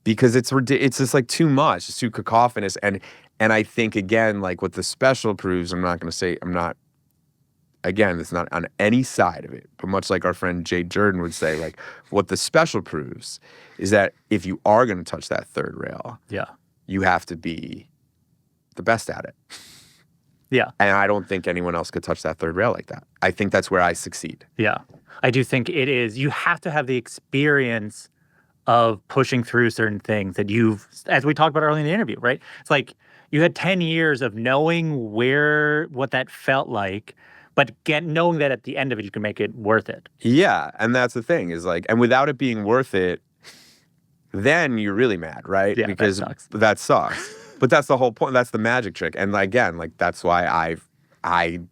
Speaker 1: because it's just like too much, it's too cacophonous. And I think, again, like what the special proves, I'm not again, it's not on any side of it, but much like our friend Jay Jordan would say, like, what the special proves is that if you are going to touch that third rail, you have to be the best at it.
Speaker 2: Yeah.
Speaker 1: And I don't think anyone else could touch that third rail like that. I think that's where I succeed.
Speaker 2: Yeah. I do think it is. You have to have the experience of pushing through certain things that you've, as we talked about earlier in the interview, right? It's like you had 10 years of knowing what that felt like, but knowing that at the end of it, you can make it worth it.
Speaker 1: Yeah. And that's the thing is like, and without it being worth it, then you're really mad, right?
Speaker 2: Yeah,
Speaker 1: because
Speaker 2: that
Speaker 1: sucks. But that's the whole point. That's the magic trick. And again, like that's why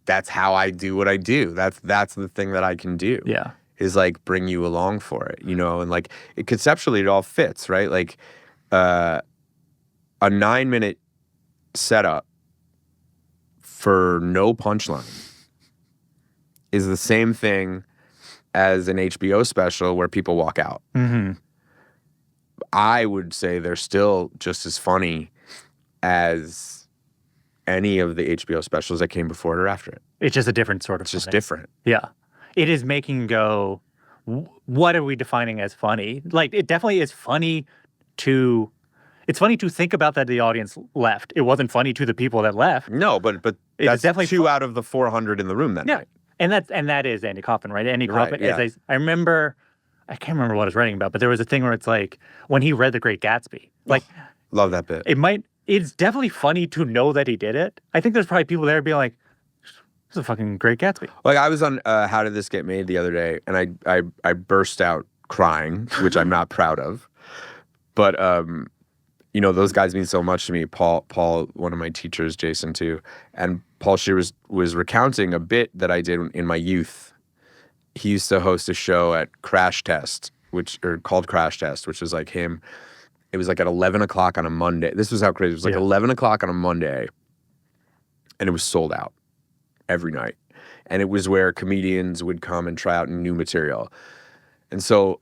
Speaker 1: that's how I do what I do. That's the thing that I can do.
Speaker 2: Yeah.
Speaker 1: Is like bring you along for it, and like conceptually it all fits, right? Like a 9-minute setup for no punchline is the same thing as an HBO special where people walk out.
Speaker 2: Mm-hmm.
Speaker 1: I would say they're still just as funny as any of the HBO specials that came before it or after it.
Speaker 2: It's just a different sort of
Speaker 1: It's just different.
Speaker 2: Yeah. It is making you go, what are we defining as funny? Like, it definitely is funny it's funny to think about that the audience left. It wasn't funny to the people that left.
Speaker 1: No, but that's
Speaker 2: definitely
Speaker 1: 2 out of the 400 in the room that night.
Speaker 2: And that is Andy Kaufman, right? Andy Kaufman.
Speaker 1: Right,
Speaker 2: I remember, I can't remember what I was writing about, but there was a thing where it's like, when he read The Great Gatsby, like.
Speaker 1: Love that bit.
Speaker 2: It's definitely funny to know that he did it. I think there's probably people there being like, this is a fucking Great Gatsby.
Speaker 1: Like I was on How Did This Get Made the other day, and I burst out crying, which I'm not proud of. But those guys mean so much to me. Paul, one of my teachers, Jason too, and Paul Scheer was recounting a bit that I did in my youth. He used to host a show at Crash Test, called Crash Test, which was like him. It was like at 11 o'clock on a Monday. This was how crazy. It was like 11 o'clock on a Monday, and it was sold out every night. And it was where comedians would come and try out new material. And so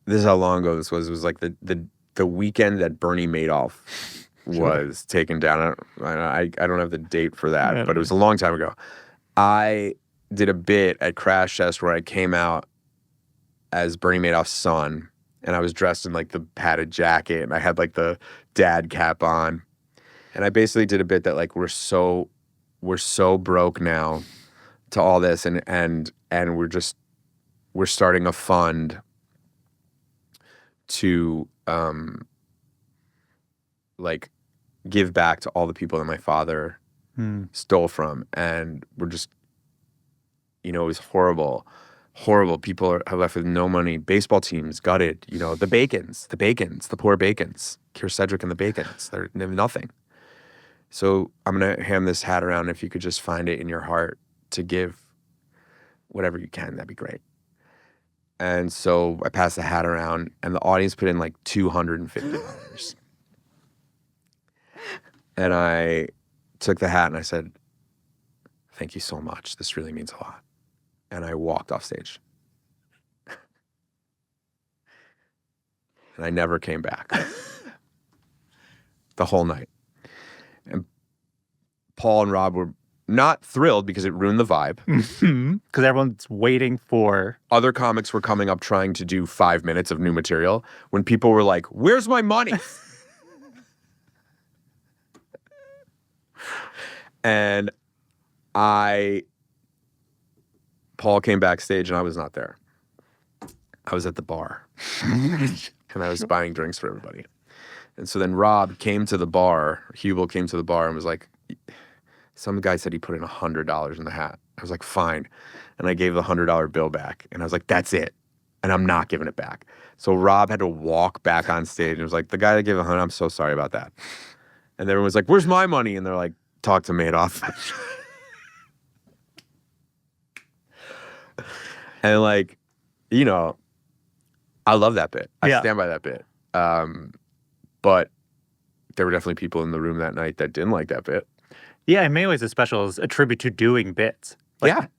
Speaker 1: this is how long ago this was. It was like the weekend that Bernie Madoff was taken down. I don't have the date for that, but it was a long time ago. I did a bit at Crash Test where I came out as Bernie Madoff's son. And I was dressed in like the padded jacket, and I had like the dad cap on. And I basically did a bit that like we're so broke now to all this, and we're starting a fund to like give back to all the people that my father stole from, and we're just it was horrible. People are left with no money. Baseball teams gutted. The Bacons, the poor Bacons, Keir Cedric and the Bacons. They have nothing. So I'm gonna hand this hat around. If you could just find it in your heart to give whatever you can, that'd be great. And so I passed the hat around, and the audience put in like $250. And I took the hat and I said, "Thank you so much. This really means a lot." And I walked off stage. And I never came back. The whole night. And Paul and Rob were not thrilled because it ruined the vibe.
Speaker 2: Because everyone's waiting for...
Speaker 1: Other comics were coming up trying to do 5 minutes of new material when people were like, "Where's my money?" And Paul came backstage and I was not there. I was at the bar. And I was buying drinks for everybody. And so then Rob came to the bar, Hubel came to the bar and was like, some guy said he put in $100 in the hat. I was like, fine. And I gave the $100 bill back. And I was like, that's it. And I'm not giving it back. So Rob had to walk back on stage and was like, the guy that gave $100, I'm so sorry about that. And everyone was like, where's my money? And they're like, talk to Madoff. And like, I love that bit. I stand by that bit. But there were definitely people in the room that night that didn't like that bit.
Speaker 2: Yeah, in many ways, the special is a tribute to doing bits. Like,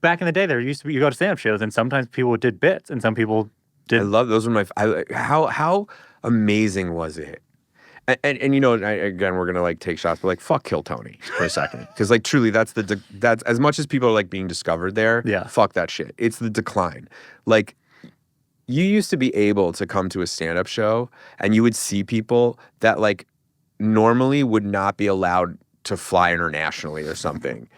Speaker 2: back in the day, there used to be, you go to stand-up shows, and sometimes people did bits, and some people did...
Speaker 1: I love those. Were how amazing was it? And again, we're gonna like take shots, but like fuck Kill Tony for a second, because like truly, that's as much as people are like being discovered there.
Speaker 2: Yeah.
Speaker 1: Fuck that shit. It's the decline. Like you used to be able to come to a stand-up show and you would see people that like normally would not be allowed to fly internationally or something,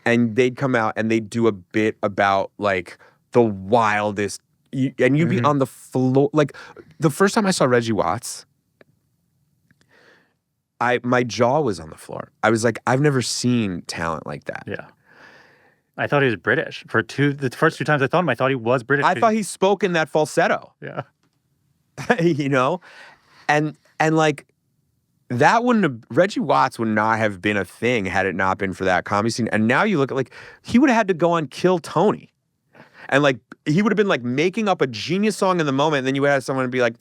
Speaker 1: and they'd come out and they'd do a bit about like the wildest, and you'd be on the floor. Like the first time I saw Reggie Watts, my jaw was on the floor. I was like, I've never seen talent like that.
Speaker 2: Yeah. I thought he was British. The first 2 times I thought him, I thought he was British.
Speaker 1: I thought he spoke in that falsetto.
Speaker 2: Yeah.
Speaker 1: And like that Reggie Watts would not have been a thing had it not been for that comedy scene. And now you look at like, he would have had to go on Kill Tony. And like, he would have been like making up a genius song in the moment. And then you would have someone be like,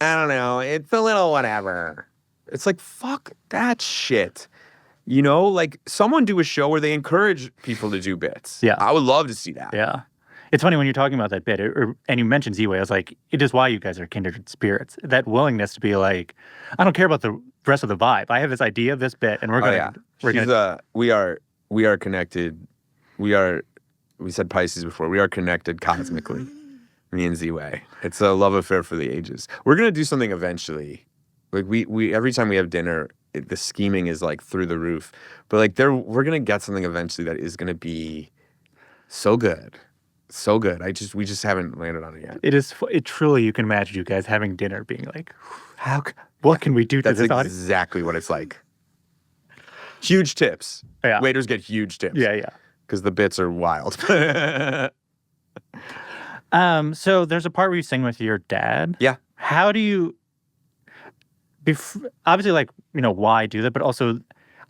Speaker 1: I don't know, it's a little whatever. It's like, fuck that shit. Like someone do a show where they encourage people to do bits.
Speaker 2: Yeah.
Speaker 1: I would love to see that.
Speaker 2: Yeah. It's funny when you're talking about that bit, and you mentioned Z-Way, I was like, it is why you guys are kindred spirits. That willingness to be like, I don't care about the rest of the vibe. I have this idea of this bit, and we're gonna.
Speaker 1: We are connected. We said Pisces before. We are connected cosmically. Me and Z-Way. It's a love affair for the ages. We're gonna do something eventually. Like we every time we have dinner, the scheming is like through the roof. But like we're gonna get something eventually that is gonna be so good. So good. We just haven't landed on it yet.
Speaker 2: It truly, you can imagine you guys having dinner being like, what can we do to this audience?
Speaker 1: That's exactly what it's like. Huge tips.
Speaker 2: Yeah.
Speaker 1: Waiters get huge tips.
Speaker 2: Yeah.
Speaker 1: Because the bits are wild.
Speaker 2: So there's a part where you sing with your dad.
Speaker 1: Yeah.
Speaker 2: How do you, obviously like, why do that? But also,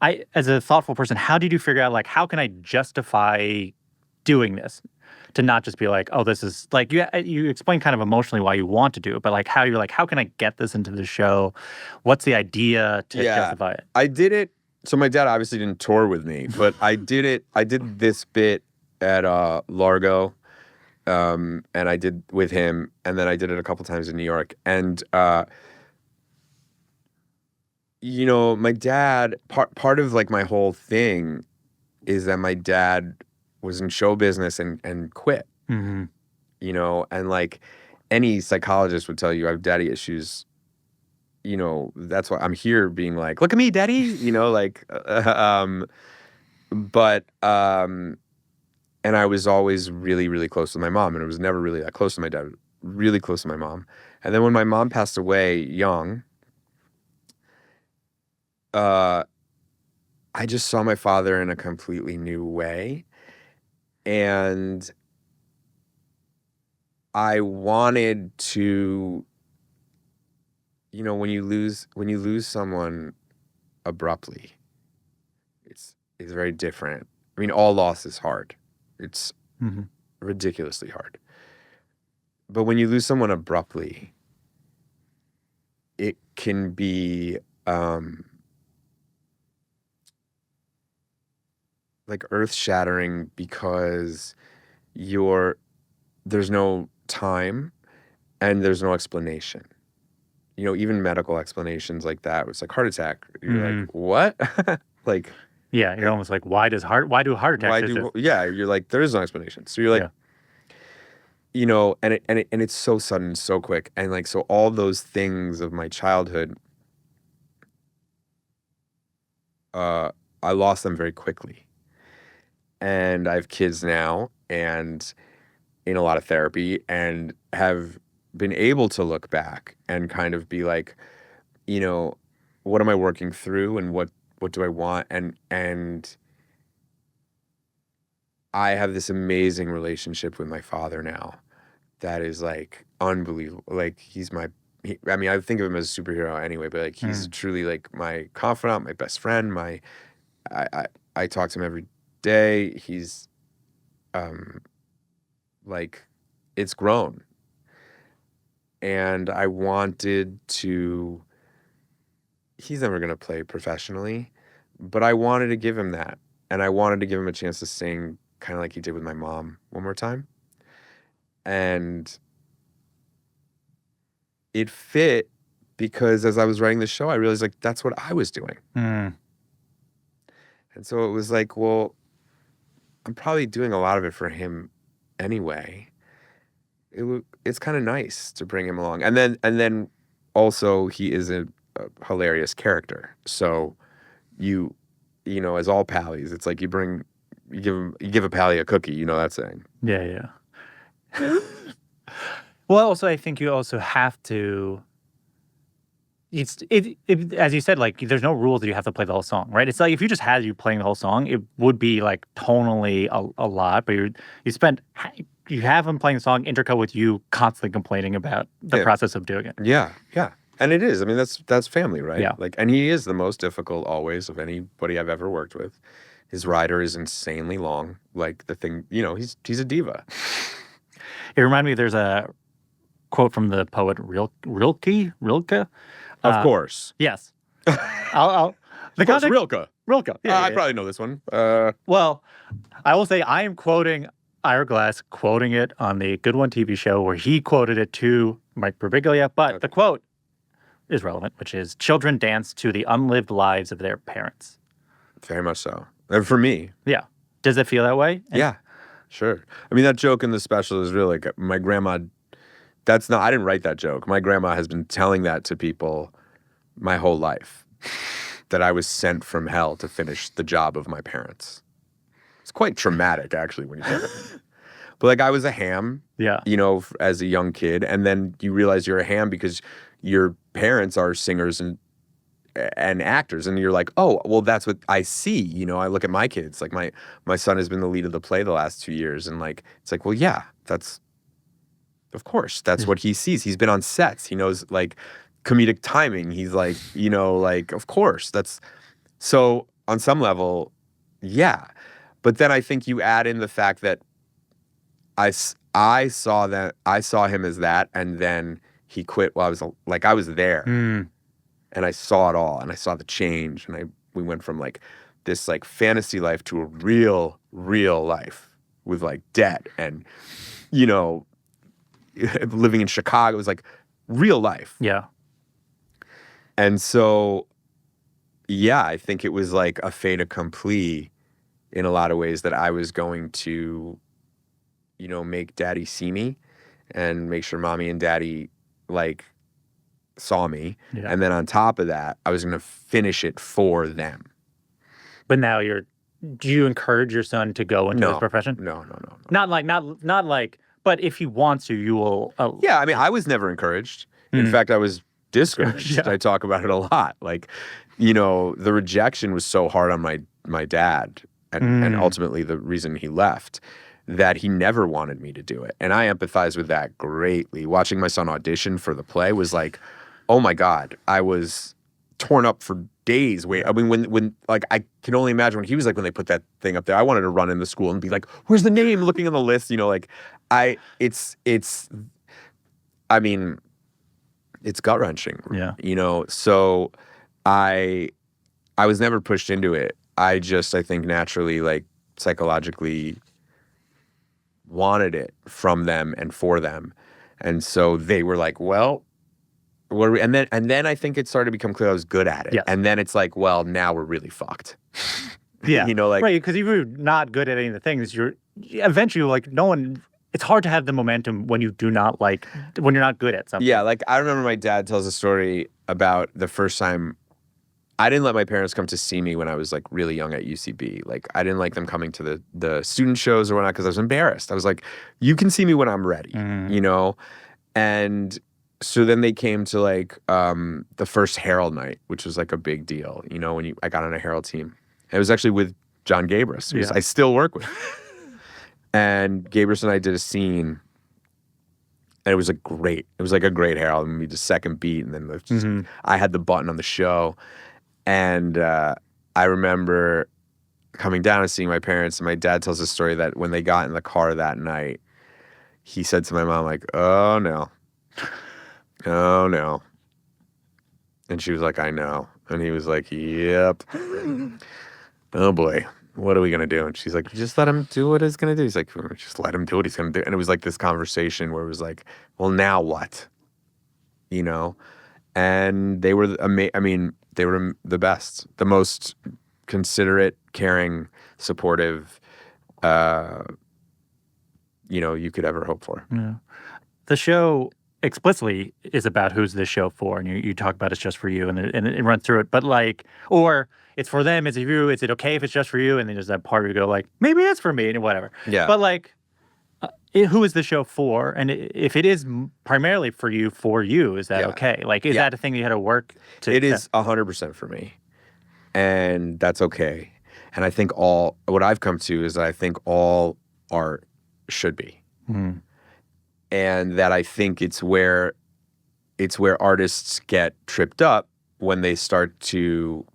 Speaker 2: as a thoughtful person, how did you figure out like, how can I justify doing this? To not just be like, oh, this is like, you explain kind of emotionally why you want to do it, but like how you're like, how can I get this into the show? What's the idea to justify it?
Speaker 1: I did it. So my dad obviously didn't tour with me, but I did it. I did this bit at Largo, and I did with him, and then I did it a couple times in New York. And my dad, part of like my whole thing is that my dad was in show business and quit.
Speaker 2: Mm-hmm.
Speaker 1: And like any psychologist would tell you, I have daddy issues. That's why I'm here being like, look at me, daddy, and I was always really, really close to my mom, and I was never really that close to my dad, really close to my mom. And then when my mom passed away young, I just saw my father in a completely new way. And I wanted to, when you lose someone abruptly, it's very different. I mean, all loss is hard. It's ridiculously hard. But when you lose someone abruptly, it can be like earth-shattering because there's no time and there's no explanation. Even medical explanations like that. It's like heart attack. You're like, what? Like,
Speaker 2: yeah, you're almost like, why do heart attacks exist?
Speaker 1: Yeah, you're like, there is no explanation. So you're like, and it's so sudden, so quick, and like, so all those things of my childhood, I lost them very quickly. And I have kids now and in a lot of therapy and have been able to look back and kind of be like, what am I working through and what do I want? And I have this amazing relationship with my father now that is like unbelievable. Like I think of him as a superhero anyway, but like he's truly like my confidant, my best friend, I talk to him every day. He's like, it's grown, and I wanted to, he's never gonna play professionally, but I wanted to give him that, and I wanted to give him a chance to sing kind of like he did with my mom one more time, and it fit because as I was writing the show, I realized like that's what I was doing.
Speaker 2: Mm.
Speaker 1: And so it was like, well, I'm probably doing a lot of it for him anyway. It's kind of nice to bring him along. And then also he is a hilarious character. So you know, as all pallies, it's like you give a pally a cookie, you know that saying.
Speaker 2: Yeah. Well, also, I think you also have to. As you said, like there's no rules that you have to play the whole song, right? It's like if you just had you playing the whole song, it would be like tonally a lot, but you have him playing the song intercut with you constantly complaining about the process of doing it.
Speaker 1: Yeah, and it is. I mean, that's family, right?
Speaker 2: Yeah.
Speaker 1: Like, and he is the most difficult always of anybody I've ever worked with. His rider is insanely long. Like the thing, you know, he's a diva.
Speaker 2: It reminded me. There's a quote from the poet Rilke.
Speaker 1: Of course.
Speaker 2: Yes. I'll
Speaker 1: Of course, Rilke.
Speaker 2: Yeah,
Speaker 1: I probably know this one.
Speaker 2: Well, I will say I am quoting Ira Glass, quoting it on the Good One TV show where he quoted it to Mike Birbiglia, but the quote is relevant, which is, "Children dance to the unlived lives of their parents."
Speaker 1: Very much so. And for me.
Speaker 2: Yeah. Does it feel that way?
Speaker 1: Yeah, sure. I mean, that joke in the special is really like my grandma. I didn't write that joke. My grandma has been telling that to people my whole life, that I was sent from hell to finish the job of my parents. It's quite traumatic, actually, when you think of it. But like, I was a ham, you know, as a young kid, and then you realize you're a ham because your parents are singers and actors, and you're like, oh, well, that's what I see. You know, I look at my kids. Like my son has been the lead of the play the last 2 years, and like it's like, well, yeah, of course, that's what he sees. He's been on sets. He knows like comedic timing. He's like, you know, like, of course, that's so on some level, yeah. But then I think you add in the fact that I saw him as that, and then he quit while I was there, and I saw it all, and I saw the change, and we went from like this like fantasy life to a real life with like debt and, you know, living in Chicago. It was like real life.
Speaker 2: Yeah.
Speaker 1: And so, yeah, I think it was like a fait accompli in a lot of ways that I was going to, you know, make daddy see me and make sure mommy and daddy like saw me. Yeah. And then on top of that, I was going to finish it for them.
Speaker 2: But now do you encourage your son to go into this profession?
Speaker 1: No.
Speaker 2: Not like, but if he wants to, you will.
Speaker 1: Yeah, I mean, I was never encouraged. In fact, I was discouraged. Yeah. I talk about it a lot. Like, you know, the rejection was so hard on my dad, and ultimately the reason he left, that he never wanted me to do it. And I empathize with that greatly. Watching my son audition for the play was like, oh my God, I was torn up for days. I mean, when like, I can only imagine when he was like, when they put that thing up there, I wanted to run in the school and be like, where's the name? Looking on the list, you know, like I mean, it's gut wrenching.
Speaker 2: Yeah.
Speaker 1: You know, so I was never pushed into it. I think naturally, like psychologically wanted it from them and for them. And so they were like, well, what are we? And then I think it started to become clear I was good at it.
Speaker 2: Yes.
Speaker 1: And then it's like, well, now we're really fucked.
Speaker 2: Yeah.
Speaker 1: You know, like,
Speaker 2: right, because if you're not good at any of the things, you're eventually like it's hard to have the momentum when you're not good at something.
Speaker 1: Yeah, like I remember my dad tells a story about the first time I didn't let my parents come to see me when I was like really young at UCB. Like I didn't like them coming to the student shows or whatnot because I was embarrassed. I was like, you can see me when I'm ready, you know? And so then they came to like the first Herald night, which was like a big deal, you know, when I got on a Herald team. And it was actually with John Gabris, who I still work with. And Gabris and I did a scene, and it was like a great Herald. And we did a second beat, and then I had the button on the show. And I remember coming down and seeing my parents, and my dad tells a story that when they got in the car that night, he said to my mom, like, oh no. And she was like, I know. And he was like, yep. Oh boy, what are we going to do? And she's like, just let him do what he's going to do. He's like, just let him do what he's going to do. And it was like this conversation where it was like, well, now what? You know? And they were they were the best, the most considerate, caring, supportive, you could ever hope for.
Speaker 2: Yeah. The show explicitly is about who's this show for, and you talk about it's just for you, and it runs through it. But or it's for them, it's for you. Is it okay if it's just for you? And then there's that part where you go maybe it's for me, and whatever.
Speaker 1: Yeah.
Speaker 2: But who is the show for? And if it is primarily for you, is that okay? Is that a thing that you had to work to?
Speaker 1: It is 100% for me, and that's okay. And I think what I've come to is that I think all art should be.
Speaker 2: Mm-hmm.
Speaker 1: And that I think it's where artists get tripped up when they start to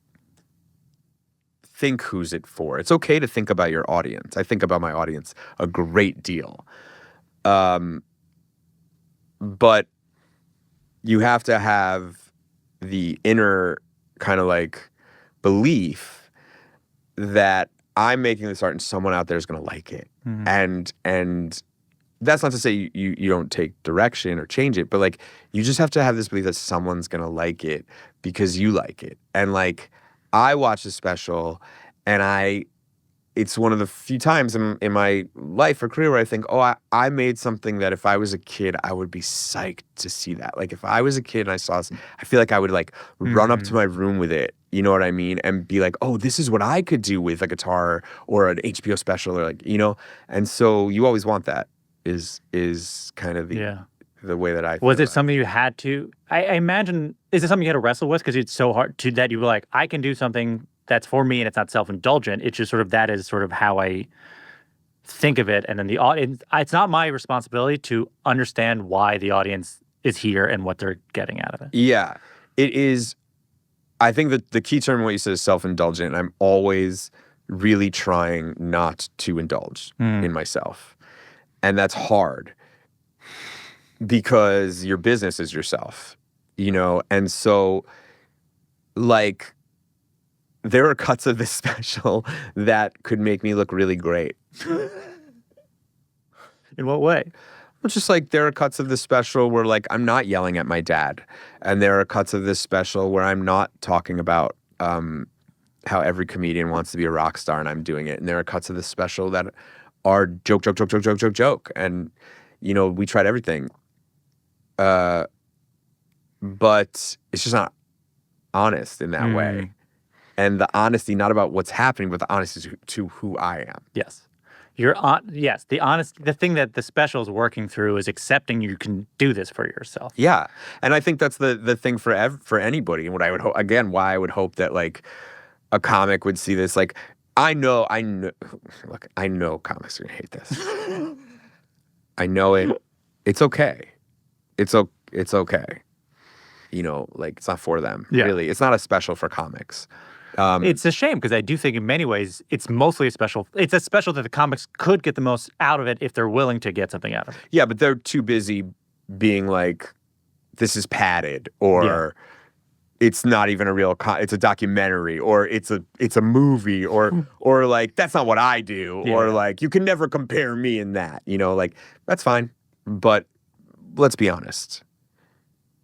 Speaker 1: think who's it for. It's okay to think about your audience. I think about my audience a great deal. But you have to have the inner kind of belief that I'm making this art and someone out there is going to like it. Mm-hmm. And that's not to say you don't take direction or change it, but you just have to have this belief that someone's gonna like it because you like it. And I watched the special, and it's one of the few times in my life or career where I think, I made something that if I was a kid, I would be psyched to see that. If I was a kid and I saw this, I feel like I would run up to my room with it. You know what I mean? And be like, this is what I could do with a guitar or an HBO special or and so you always want that. Is kind of the way that I feel.
Speaker 2: Was it something you had to? I imagine, is it something you had to wrestle with because it's so hard that you were I can do something that's for me and it's not self-indulgent. It's just that is how I think of it, and then the audience. It's not my responsibility to understand why the audience is here and what they're getting out of it.
Speaker 1: Yeah, it is. I think that the key term in what you said is self-indulgent. I'm always really trying not to indulge in myself. And that's hard because your business is yourself, And so, there are cuts of this special that could make me look really great.
Speaker 2: In what way?
Speaker 1: Well, just there are cuts of this special where I'm not yelling at my dad. And there are cuts of this special where I'm not talking about how every comedian wants to be a rock star and I'm doing it. And there are cuts of this special that are joke. And, we tried everything. But it's just not honest in that way. And the honesty, not about what's happening, but the honesty to who I am.
Speaker 2: Yes. The thing that the special is working through is accepting you can do this for yourself.
Speaker 1: Yeah. And I think that's the thing for anybody. And what I would hope, again, why I would hope that a comic would see this, I know, look, I know comics are gonna hate this. I know it. It's okay. It's okay. It's not for them. Yeah. Really. It's not a special for comics.
Speaker 2: It's a shame because I do think in many ways it's mostly a special that the comics could get the most out of it if they're willing to get something out of it.
Speaker 1: Yeah, but they're too busy being this is padded or it's not even a real it's a documentary or it's a movie or that's not what I do or you can never compare me in that, that's fine. But let's be honest.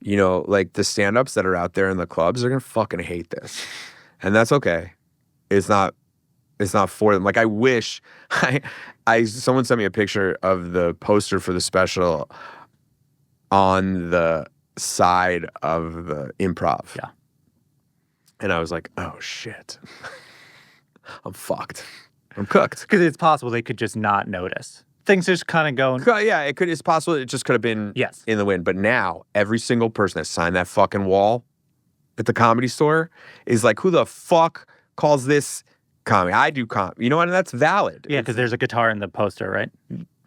Speaker 1: The stand-ups that are out there in the clubs are going to fucking hate this. And that's okay. It's not for them. I wish someone sent me a picture of the poster for the special on the side of the Improv.
Speaker 2: Yeah.
Speaker 1: And I was like, oh shit. I'm fucked. I'm cooked.
Speaker 2: Because it's possible they could just not notice. Things just kind of going.
Speaker 1: Yeah, it's possible it just could have been in the wind. But now, every single person that signed that fucking wall at the Comedy Store is who the fuck calls this comedy? I do comedy. You know what? And that's valid. Yeah,
Speaker 2: because there's a guitar in the poster, right?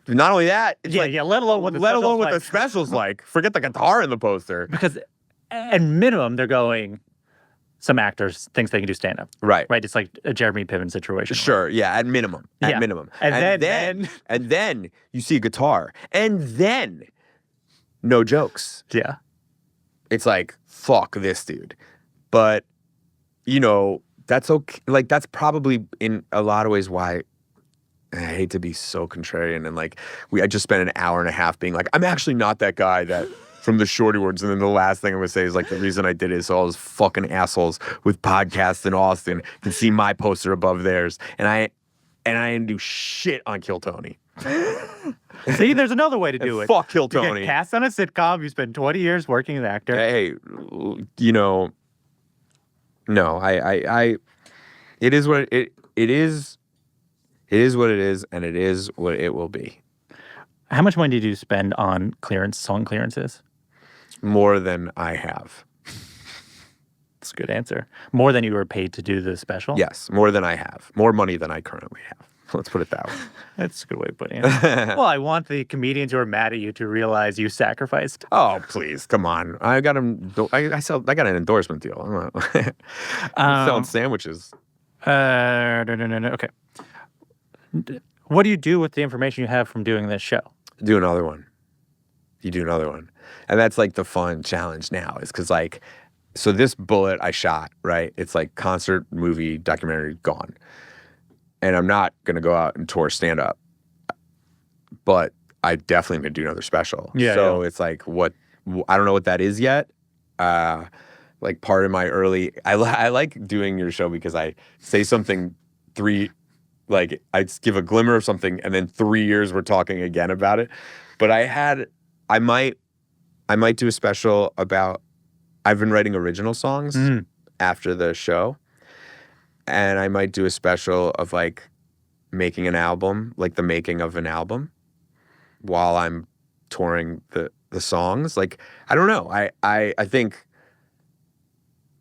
Speaker 1: Not only that.
Speaker 2: Let alone what
Speaker 1: the special's like. Forget the guitar in the poster.
Speaker 2: Because at minimum, they're going, some actors thinks they can do stand-up.
Speaker 1: Right.
Speaker 2: Right? It's like a Jeremy Piven situation.
Speaker 1: Sure, yeah, at minimum. At minimum. And then you see a guitar. And then no jokes.
Speaker 2: Yeah.
Speaker 1: It's fuck this dude. But, that's okay. That's probably in a lot of ways why I hate to be so contrarian and I just spent an hour and a half being I'm actually not that guy that from the shorty words. And then the last thing I'm going to say is like, the reason I did it is so all those fucking assholes with podcasts in Austin can see my poster above theirs. And I didn't do shit on Kill Tony.
Speaker 2: See, there's another way to do it.
Speaker 1: Fuck Kill
Speaker 2: You
Speaker 1: Tony.
Speaker 2: get cast on a sitcom. You spend 20 years working as an actor.
Speaker 1: Hey, you know, no, it is what it is. It is what it is, and it is what it will be.
Speaker 2: How much money did you spend on song clearances?
Speaker 1: More than I have.
Speaker 2: That's a good answer. More than you were paid to do the special?
Speaker 1: Yes, more than I have. More money than I currently have. Let's put it that way.
Speaker 2: That's a good way of putting it. Well, I want the comedians who are mad at you to realize you sacrificed.
Speaker 1: Oh, please, come on! I got I got an endorsement deal. I'm selling sandwiches.
Speaker 2: No. Okay. What do you do with the information you have from doing this show?
Speaker 1: Do another one. You do another one, and that's like the fun challenge now. Is because like, so this bullet I shot, right? It's like concert, movie, documentary, gone. And I'm not going to go out and tour stand-up. But I definitely am going to do another special.
Speaker 2: Yeah.
Speaker 1: So it's like, I don't know what that is yet. Like part of my early, I like doing your show because I say something I give a glimmer of something and then 3 years we're talking again about it. But I might do a special about, I've been writing original songs after the show. And I might do a special of like making an album, like the making of an album while I'm touring the songs. Like, I don't know. I think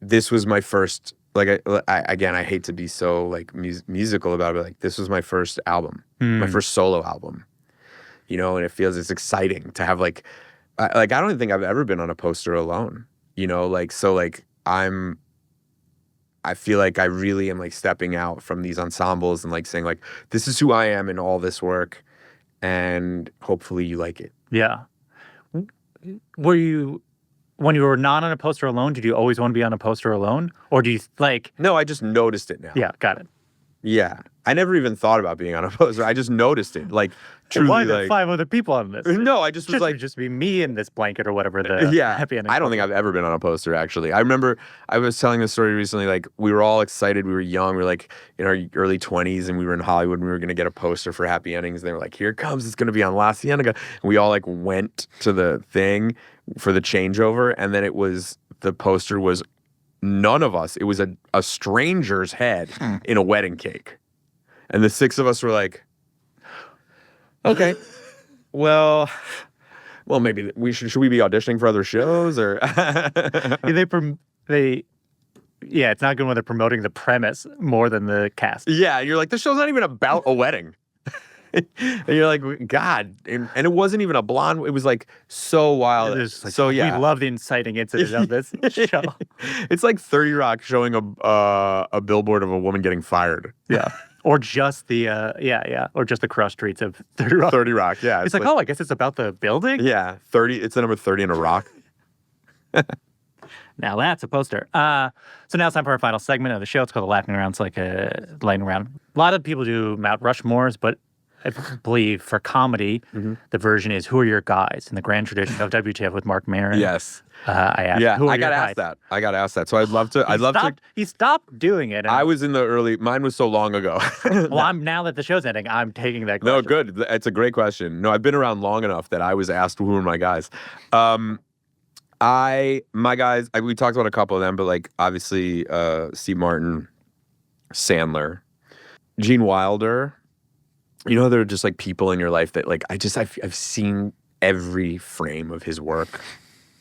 Speaker 1: this was my first, like, I hate to be so like musical about it, but like this was my first album, my first solo album, you know, and it's exciting to have like I don't think I've ever been on a poster alone, you know, like, so like I feel like I really am like stepping out from these ensembles and like saying like, this is who I am in all this work and hopefully you like it.
Speaker 2: Yeah. Were you, when you were not on a poster alone, did you always want to be on a poster alone? Or do you like...
Speaker 1: No, I just noticed it now.
Speaker 2: Yeah, got it.
Speaker 1: Yeah. I never even thought about being on a poster. I just noticed it. Like, truly,
Speaker 2: why are there
Speaker 1: like,
Speaker 2: 5 other people on this?
Speaker 1: No, I just was like...
Speaker 2: just be me in this blanket or whatever the happy ending.
Speaker 1: I don't think I've ever been on a poster, actually. I remember I was telling this story recently, like, we were all excited. We were young. We were, like, in our early 20s, and we were in Hollywood, and we were going to get a poster for Happy Endings. And they were like, here it comes. It's going to be on La Cienega. And we all, like, went to the thing for the changeover, and then the poster was none of us. It was a stranger's head in a wedding cake. And the 6 of us were like, okay, well, maybe should we be auditioning for other shows or?
Speaker 2: It's not good when they're promoting the premise more than the cast.
Speaker 1: Yeah, you're like, this show's not even about a wedding. And you're like, God, and it wasn't even a blonde. It was like so wild.
Speaker 2: Like,
Speaker 1: so yeah,
Speaker 2: we love the inciting incident of this show.
Speaker 1: It's like 30 Rock showing a billboard of a woman getting fired.
Speaker 2: Yeah. Or just the or just the cross streets of 30 Rock.
Speaker 1: 30 Rock, yeah.
Speaker 2: It's like, oh, I guess it's about the building?
Speaker 1: Yeah, 30, it's the number 30 in a rock.
Speaker 2: Now that's a poster. So now it's time for our final segment of the show. It's called the Laughing Round. It's like a lightning round. A lot of people do Mount Rushmores, but I believe for comedy, the version is Who Are Your Guys? In the grand tradition of WTF with Mark Maron.
Speaker 1: Yes.
Speaker 2: I asked,
Speaker 1: yeah,
Speaker 2: who are
Speaker 1: I got
Speaker 2: your
Speaker 1: asked
Speaker 2: guys?
Speaker 1: that. I got asked that. So I'd love to.
Speaker 2: He stopped doing it.
Speaker 1: I was in the early. Mine was so long ago.
Speaker 2: Well, now that the show's ending, I'm taking that question.
Speaker 1: No, good. It's a great question. No, I've been around long enough that I was asked who are my guys. My guys. We talked about a couple of them, but like obviously, Steve Martin, Sandler, Gene Wilder. You know, there are just like people in your life that like I've seen every frame of his work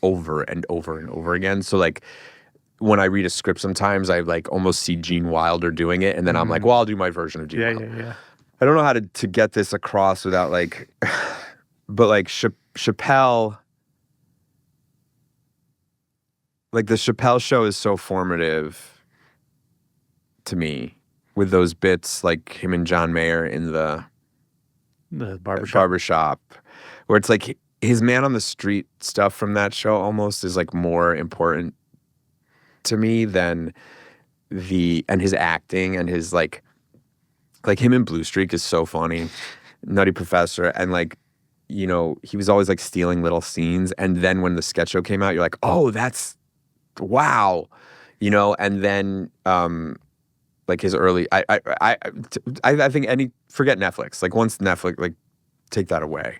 Speaker 1: over and over and over again. So like when I read a script, sometimes I like almost see Gene Wilder doing it, and then I'm like, well, I'll do my version of Gene Wilder.
Speaker 2: Yeah.
Speaker 1: I don't know how to get this across without like, but like Chappelle, like the Chappelle show is so formative to me with those bits like him and John Mayer in the barbershop, where it's like his man on the street stuff from that show almost is like more important to me than his acting and his like him in Blue Streak is so funny, Nutty Professor, and like he was always like stealing little scenes. And then when the sketch show came out, you're like, oh, that's wow, and then like his early, I think forget Netflix. Like once Netflix, like take that away.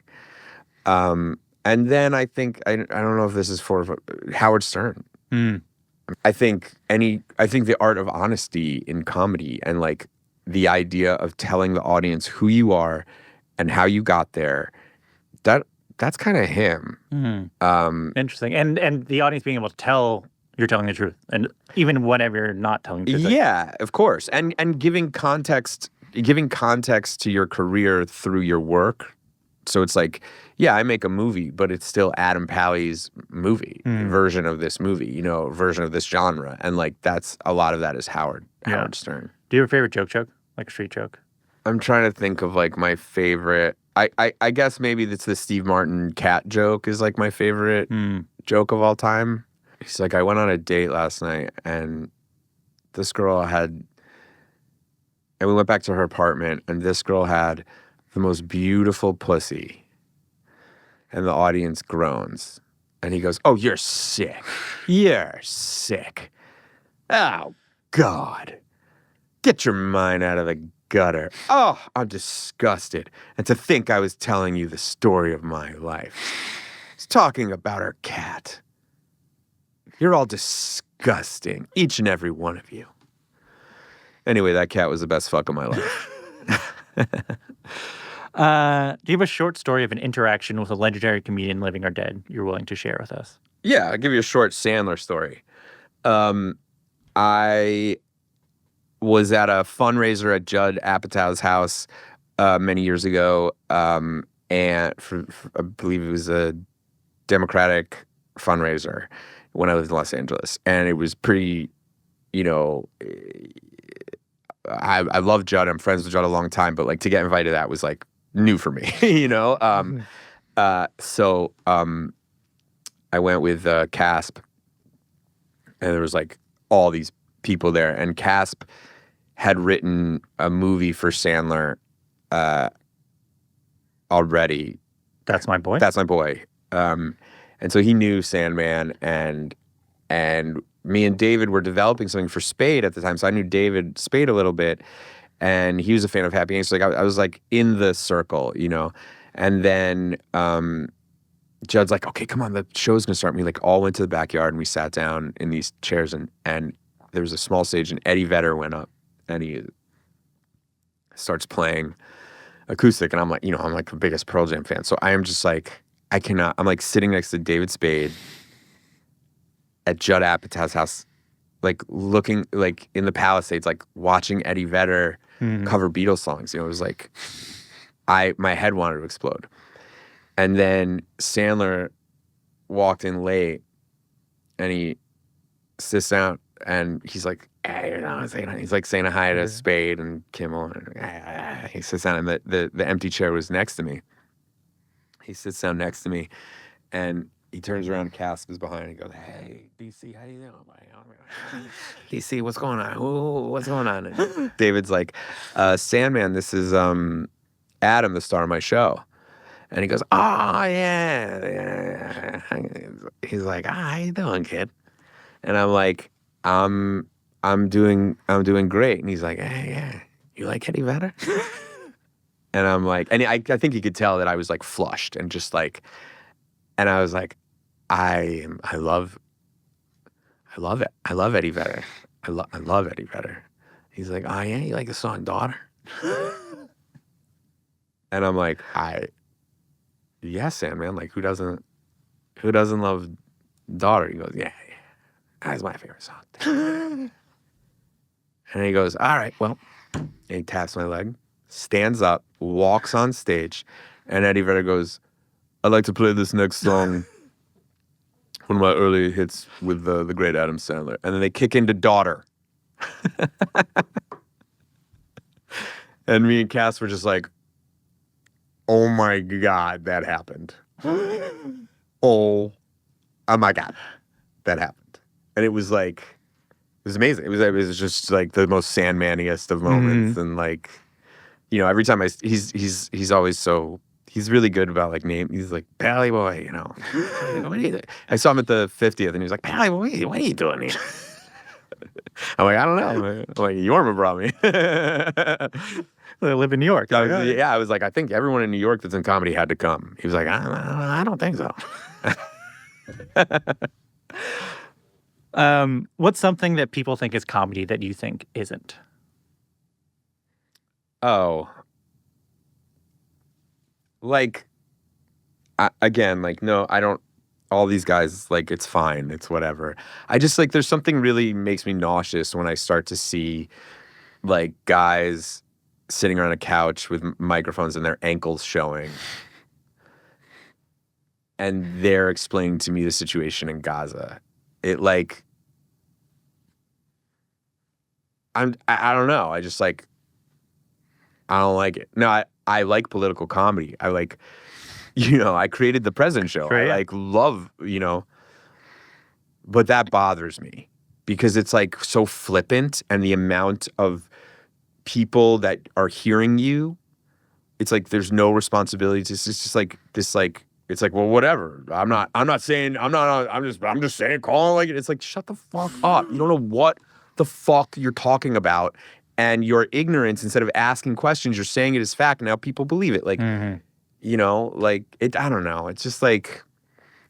Speaker 1: And then I think I don't know if this is for Howard Stern. I think the art of honesty in comedy and like the idea of telling the audience who you are and how you got there, that's kind of him.
Speaker 2: Interesting. And the audience being able to tell you're telling the truth, and even whenever you're not telling the truth.
Speaker 1: Yeah, of course. And giving context to your career through your work. So it's like, yeah, I make a movie, but it's still Adam Pally's movie, version of this movie, version of this genre. And like a lot of that is Howard Stern.
Speaker 2: Do you have a favorite joke? Like a street joke?
Speaker 1: I'm trying to think of like my favorite. I guess maybe it's the Steve Martin cat joke is like my favorite joke of all time. He's like, I went on a date last night and this girl and we went back to her apartment and this girl had the most beautiful pussy. And the audience groans. And he goes, oh, you're sick. You're sick. Oh, God. Get your mind out of the gutter. Oh, I'm disgusted. And to think I was telling you the story of my life. I was talking about her cat. You're all disgusting, each and every one of you. Anyway, that cat was the best fuck of my life.
Speaker 2: Do you have a short story of an interaction with a legendary comedian, living or dead, you're willing to share with us?
Speaker 1: Yeah, I'll give you a short Sandler story. I was at a fundraiser at Judd Apatow's house many years ago, and I believe it was a Democratic fundraiser when I lived in Los Angeles. And it was pretty, I love Judd. I'm friends with Judd a long time, but like to get invited to that was like new for me, So I went with Casp, and there was like all these people there, and Casp had written a movie for Sandler already.
Speaker 2: That's My Boy?
Speaker 1: That's My Boy. And so he knew Sandman, and me and David were developing something for Spade at the time, so I knew David Spade a little bit, and he was a fan of Happy Endings. So like I was like in the circle, and then Judd's like, okay, come on, the show's gonna start. And we like all went to the backyard and we sat down in these chairs, and there was a small stage, and Eddie Vedder went up and he starts playing acoustic, and I'm like, I'm like the biggest Pearl Jam fan, so I am just like, I'm like sitting next to David Spade at Judd Apatow's house, like looking like in the Palisades, like watching Eddie Vedder cover Beatles songs. It was like, my head wanted to explode. And then Sandler walked in late, and he sits down, and he's like, hey, he's like saying hi to Spade and Kimmel. And he sits down, and the empty chair was next to me. He sits down next to me, and he turns around. Casp is behind, and he goes, "Hey, DC, how you doing, DC? What's going on? What's going on?" And David's like, "Sandman, this is Adam, the star of my show." And he goes, "Oh yeah." He's like, "How you doing, kid?" And I'm like, "I'm doing great." And he's like, "Hey, yeah, you like Eddie Vedder?" And I'm like, and I think he could tell that I was like flushed and just like, and I was like, I love it. I love Eddie Vedder. I love Eddie Vedder. He's like, oh yeah, you like the song Daughter? And I'm like, yes, Sandman. Like who doesn't love Daughter? He goes, yeah, that's my favorite song. And he goes, all right, well, and he taps my leg, stands up, walks on stage, and Eddie Vedder goes, I'd like to play this next song, one of my early hits with the great Adam Sandler. And then they kick into Daughter. And me and Cass were just like, oh my God, that happened. Oh my God, that happened. And it was like, it was amazing. It was just like the most Sandman-iest of moments. And like, every time he's always so He's really good about like name. He's like, Pally boy, you know. What are you doing? I saw him at the 50th, and he was like, Pally boy, what are you doing here? I'm like, I don't know. I'm like, Yorma brought me.
Speaker 2: I live in New York.
Speaker 1: I was like, I think everyone in New York that's in comedy had to come. He was like, I don't think so.
Speaker 2: What's something that people think is comedy that you think isn't?
Speaker 1: Oh. Like, again, like, no, I don't, all these guys, like, it's fine. It's whatever. I just, like, there's something really makes me nauseous when I start to see, like, guys sitting around a couch with microphones and their ankles showing. And they're explaining to me the situation in Gaza. It, like, I don't know. I just, like, I don't like it. No, I like political comedy. I like, you know, I created The President Show.
Speaker 2: Sure, yeah.
Speaker 1: I like love, you know, but that bothers me because it's like so flippant and the amount of people that are hearing you, it's like there's no responsibility. It's just like this, like, it's like, well, whatever. I'm just saying, call it like it. It's like, shut the fuck up. You don't know what the fuck you're talking about. And your ignorance, instead of asking questions, you're saying it as fact. Now people believe it. Like, you know, like, it, I don't know. It's just like,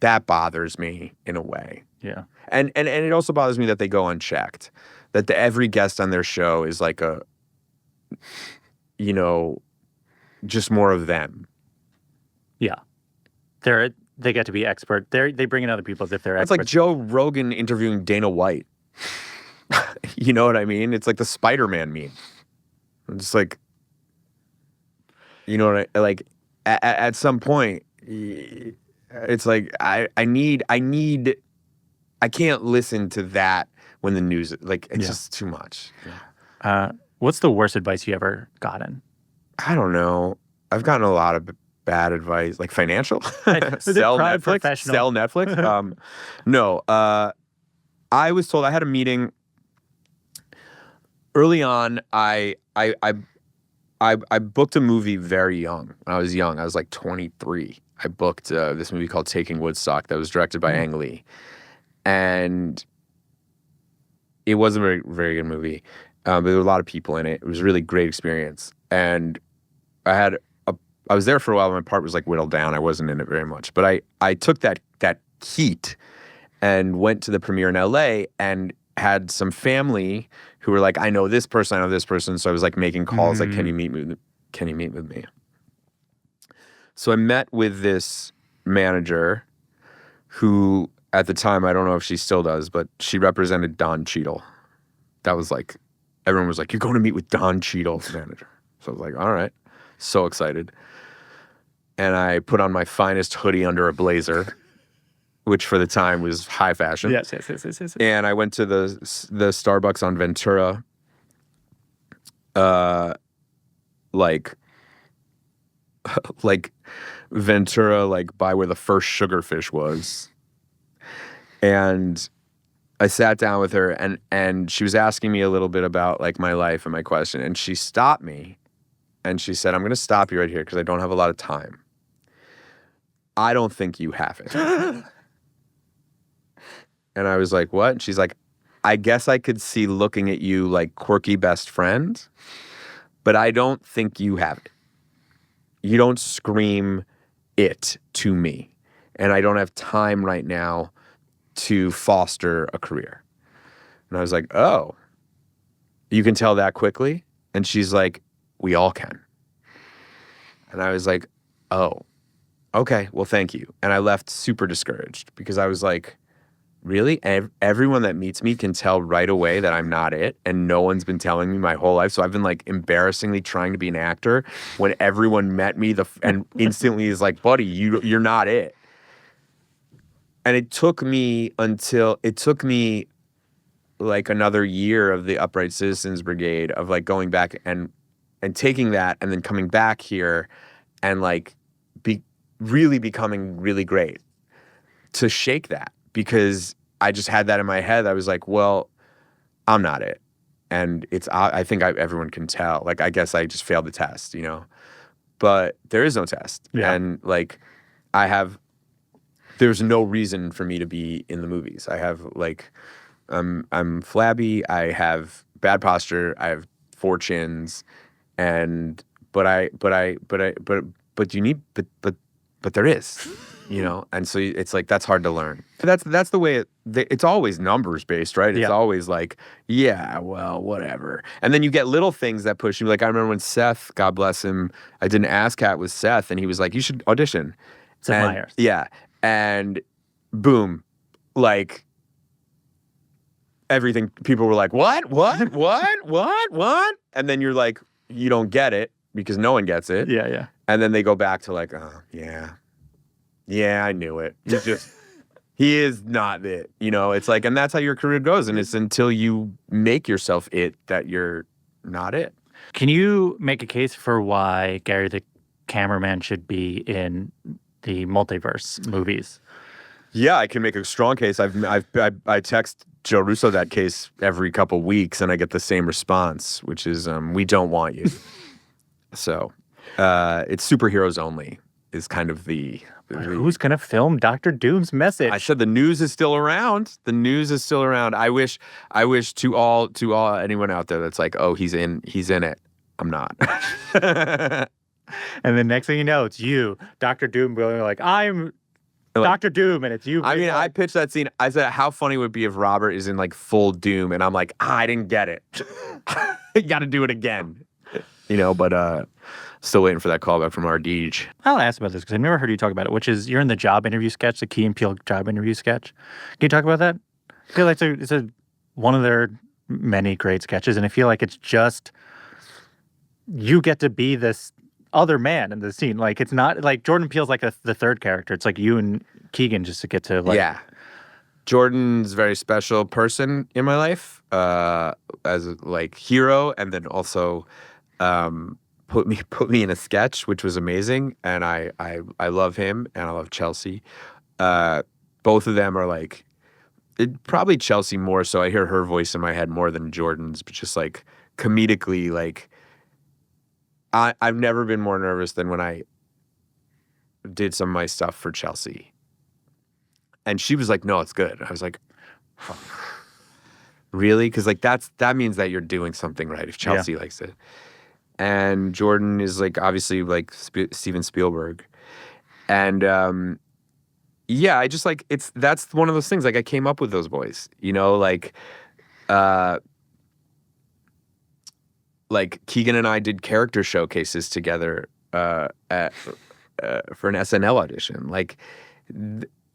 Speaker 1: that bothers me in a way.
Speaker 2: Yeah.
Speaker 1: And it also bothers me that they go unchecked. That every guest on their show is like a, you know, just more of them.
Speaker 2: Yeah. They get to be expert. They bring in other people as if they're
Speaker 1: It's
Speaker 2: experts.
Speaker 1: like Joe Rogan interviewing Dana White. You know what I mean? It's like the Spider-Man meme. I'm just like, you know what like at some point, it's like I can't listen to that when the news, like, it's just too much.
Speaker 2: What's the worst advice you ever gotten?
Speaker 1: I don't know. I've gotten a lot of bad advice, like financial.
Speaker 2: Sell Netflix.
Speaker 1: Sell Netflix. No. I was told I had a meeting early on. I booked a movie very young. When I was young, I was like 23. I booked this movie called Taking Woodstock that was directed by Ang Lee, and it was a very, very good movie. But there were a lot of people in it. It was a really great experience, and I was there for a while. My part was like whittled down. I wasn't in it very much, but I took that heat and went to the premiere in LA and had some family who were like, I know this person. So I was like making calls, like, can you meet with me? So I met with this manager who, at the time, I don't know if she still does, but she represented Don Cheadle. That was like, everyone was like, you're going to meet with Don Cheadle's manager. So I was like, all right. So excited. And I put on my finest hoodie under a blazer, which for the time was high fashion.
Speaker 2: Yes.
Speaker 1: And I went to the Starbucks on Ventura, like Ventura, like by where the first Sugarfish was. And I sat down with her, and she was asking me a little bit about like my life and my question. And she stopped me and she said, I'm going to stop you right here because I don't have a lot of time. I don't think you have it. And I was like, what? And she's like, I guess I could see looking at you like quirky best friend, but I don't think you have it. You don't scream it to me. And I don't have time right now to foster a career. And I was like, oh, you can tell that quickly? And she's like, we all can. And I was like, oh, okay, well, thank you. And I left super discouraged because I was like, really? Everyone that meets me can tell right away that I'm not it, and no one's been telling me my whole life. So I've been like embarrassingly trying to be an actor when everyone met me and instantly is like, buddy, you're not it. And it took me like another year of the Upright Citizens Brigade of like going back and taking that and then coming back here and like really becoming really great to shake that. Because I just had that in my head. I was like, well, I'm not it. And I think everyone can tell. Like, I guess I just failed the test, you know? but there is no test.
Speaker 2: Yeah.
Speaker 1: And like, there's no reason for me to be in the movies. I have like, I'm flabby. I have bad posture. I have 4 chins, but there is, and so it's like, that's hard to learn. That's the way it's always numbers based, right? It's always like, yeah, well, whatever. And then you get little things that push you. Like I remember when Seth, God bless him, I did an ASCAT with Seth and he was like, you should audition.
Speaker 2: Seth Meyers.
Speaker 1: Yeah. And boom, like everything, people were like, what? And then you're like, you don't get it because no one gets it.
Speaker 2: Yeah.
Speaker 1: And then they go back to like, oh, yeah, I knew it. He is not it. It's like, and that's how your career goes. And it's until you make yourself it that you're not it.
Speaker 2: Can you make a case for why Gary the cameraman should be in the multiverse movies?
Speaker 1: Yeah, I can make a strong case. I text Joe Russo that case every couple weeks, and I get the same response, which is, we don't want you. So, it's superheroes only is kind of the
Speaker 2: who's gonna film Dr. Doom's message?
Speaker 1: I said the news is still around. The news is still around. I wish to all anyone out there that's like, oh, he's in it. I'm not.
Speaker 2: And the next thing you know, it's you, Dr. Doom, going like, I'm Dr. Doom, and it's you.
Speaker 1: I mean, I pitched that scene. I said, how funny would it be if Robert is in like full Doom, and I'm like, I didn't get it. You got to do it again. But still waiting for that callback from Ardij.
Speaker 2: I'll ask about this because I've never heard you talk about it, which is you're in the job interview sketch, the Key and Peele job interview sketch. Can you talk about that? I feel like it's one of their many great sketches, and I feel like it's just you get to be this other man in the scene. Like, it's not like Jordan Peele's like the third character. It's like you and Keegan just to get to like.
Speaker 1: Yeah. Jordan's a very special person in my life as a like hero, and then also put me in a sketch, which was amazing. And I love him, and I love Chelsea. Both of them are like, probably Chelsea more so. I hear her voice in my head more than Jordan's, but just like comedically, like I've never been more nervous than when I did some of my stuff for Chelsea. And she was like, no, it's good. I was like, oh, really? Because like that means that you're doing something right if Chelsea likes it. And Jordan is like obviously like Steven Spielberg. And I just like that's one of those things. Like I came up with those boys, like Keegan and I did character showcases together for an SNL audition. Like,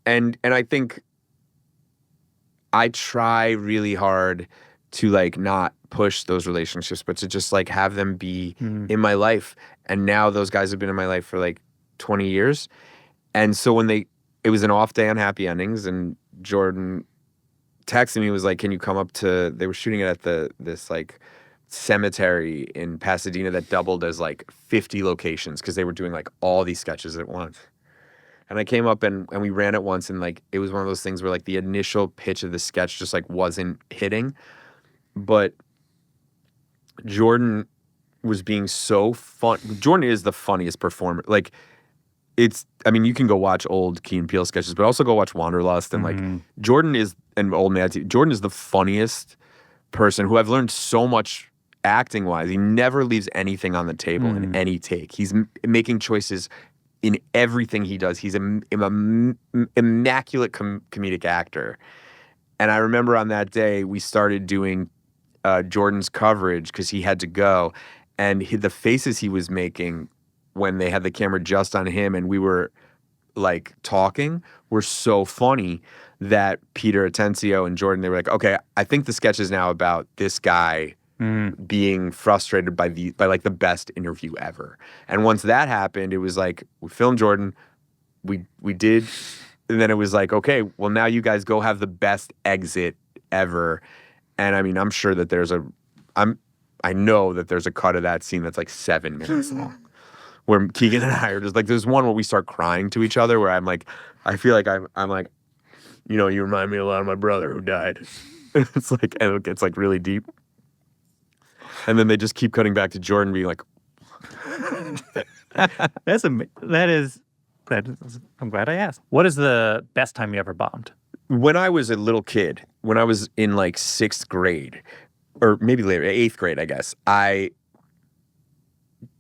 Speaker 1: and I think I try really hard to like not push those relationships, but to just like have them be in my life. And now those guys have been in my life for like 20 years. And so when it was an off day on Happy Endings, and Jordan texted me, was like, can you come up to, they were shooting it at this like cemetery in Pasadena that doubled as like 50 locations because they were doing like all these sketches at once. And I came up and we ran it once, and like it was one of those things where like the initial pitch of the sketch just like wasn't hitting. But Jordan was being so fun. Jordan is the funniest performer. Like you can go watch old Key and Peele sketches, but also go watch Wanderlust. And like Jordan is, and Old Mad TV, Jordan is the funniest person who I've learned so much acting wise. He never leaves anything on the table in any take. He's making choices in everything he does. He's an immaculate comedic actor. And I remember on that day, we started doing Jordan's coverage because he had to go. And the faces he was making when they had the camera just on him and we were like talking were so funny that Peter Atencio and Jordan, they were like, okay, I think the sketch is now about this guy being frustrated by like the best interview ever. And once that happened, it was like, we filmed Jordan, we did, and then it was like, okay, well now you guys go have the best exit ever. And I mean, I'm sure that I know that there's a cut of that scene that's like 7 minutes long. Where Keegan and I are just like, there's one where we start crying to each other where I'm like, I feel like I'm like, you remind me a lot of my brother who died. It's like, and it gets like really deep. And then they just keep cutting back to Jordan being like,
Speaker 2: I'm glad I asked. What is the best time you ever bombed?
Speaker 1: When I was a little kid, when I was in like 6th grade, or maybe later, 8th grade, I guess, I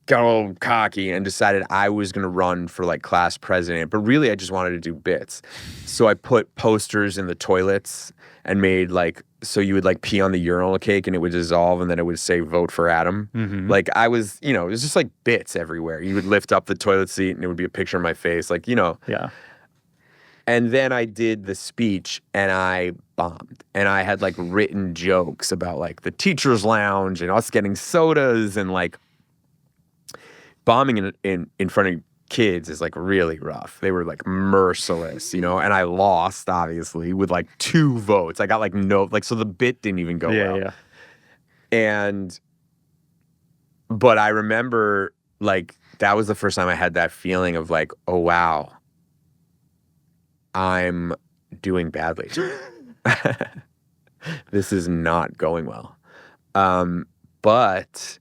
Speaker 1: got a little cocky and decided I was going to run for like class president. But really, I just wanted to do bits. So I put posters in the toilets and made like, so you would like pee on the urinal cake and it would dissolve and then it would say vote for Adam.
Speaker 2: Mm-hmm.
Speaker 1: Like I was, it was just like bits everywhere. You would lift up the toilet seat and it would be a picture of my face. Like,
Speaker 2: Yeah.
Speaker 1: And then I did the speech and I bombed. And I had like written jokes about like the teacher's lounge and us getting sodas and like bombing in front of kids is like really rough. They were like merciless, and I lost obviously with like 2 votes. I got like so the bit didn't even go well. Yeah. But I remember like that was the first time I had that feeling of like, oh wow, I'm doing badly. This is not going well. But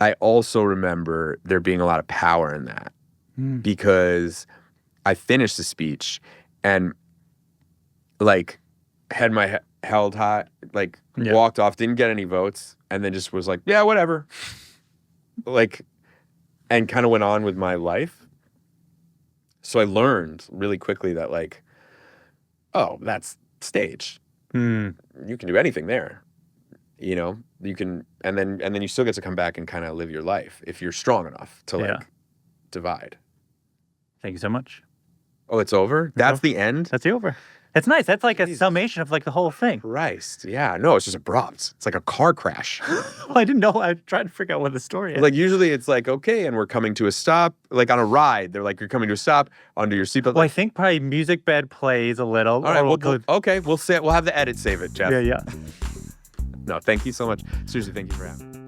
Speaker 1: I also remember there being a lot of power in that because I finished the speech and like had my head held high, like walked off, didn't get any votes, and then just was like, yeah, whatever. Like, and kind of went on with my life. So I learned really quickly that like, oh, that's stage. You can do anything there. You can, and then you still get to come back and kind of live your life if you're strong enough to like divide.
Speaker 2: Thank you so much.
Speaker 1: Oh, it's over? That's the end?
Speaker 2: That's over. It's nice. That's like a summation of like the whole thing.
Speaker 1: Christ. Yeah. No, it's just abrupt. It's like a car crash.
Speaker 2: Well, I didn't know. I tried to figure out what the story is.
Speaker 1: Like usually it's like, okay, and we're coming to a stop. Like on a ride, they're like, you're coming to a stop under your seatbelt.
Speaker 2: Well, I think probably music bed plays a little.
Speaker 1: All right. We'll have the edit save it, Jeff.
Speaker 2: Yeah.
Speaker 1: No, thank you so much. Seriously, thank you for having me.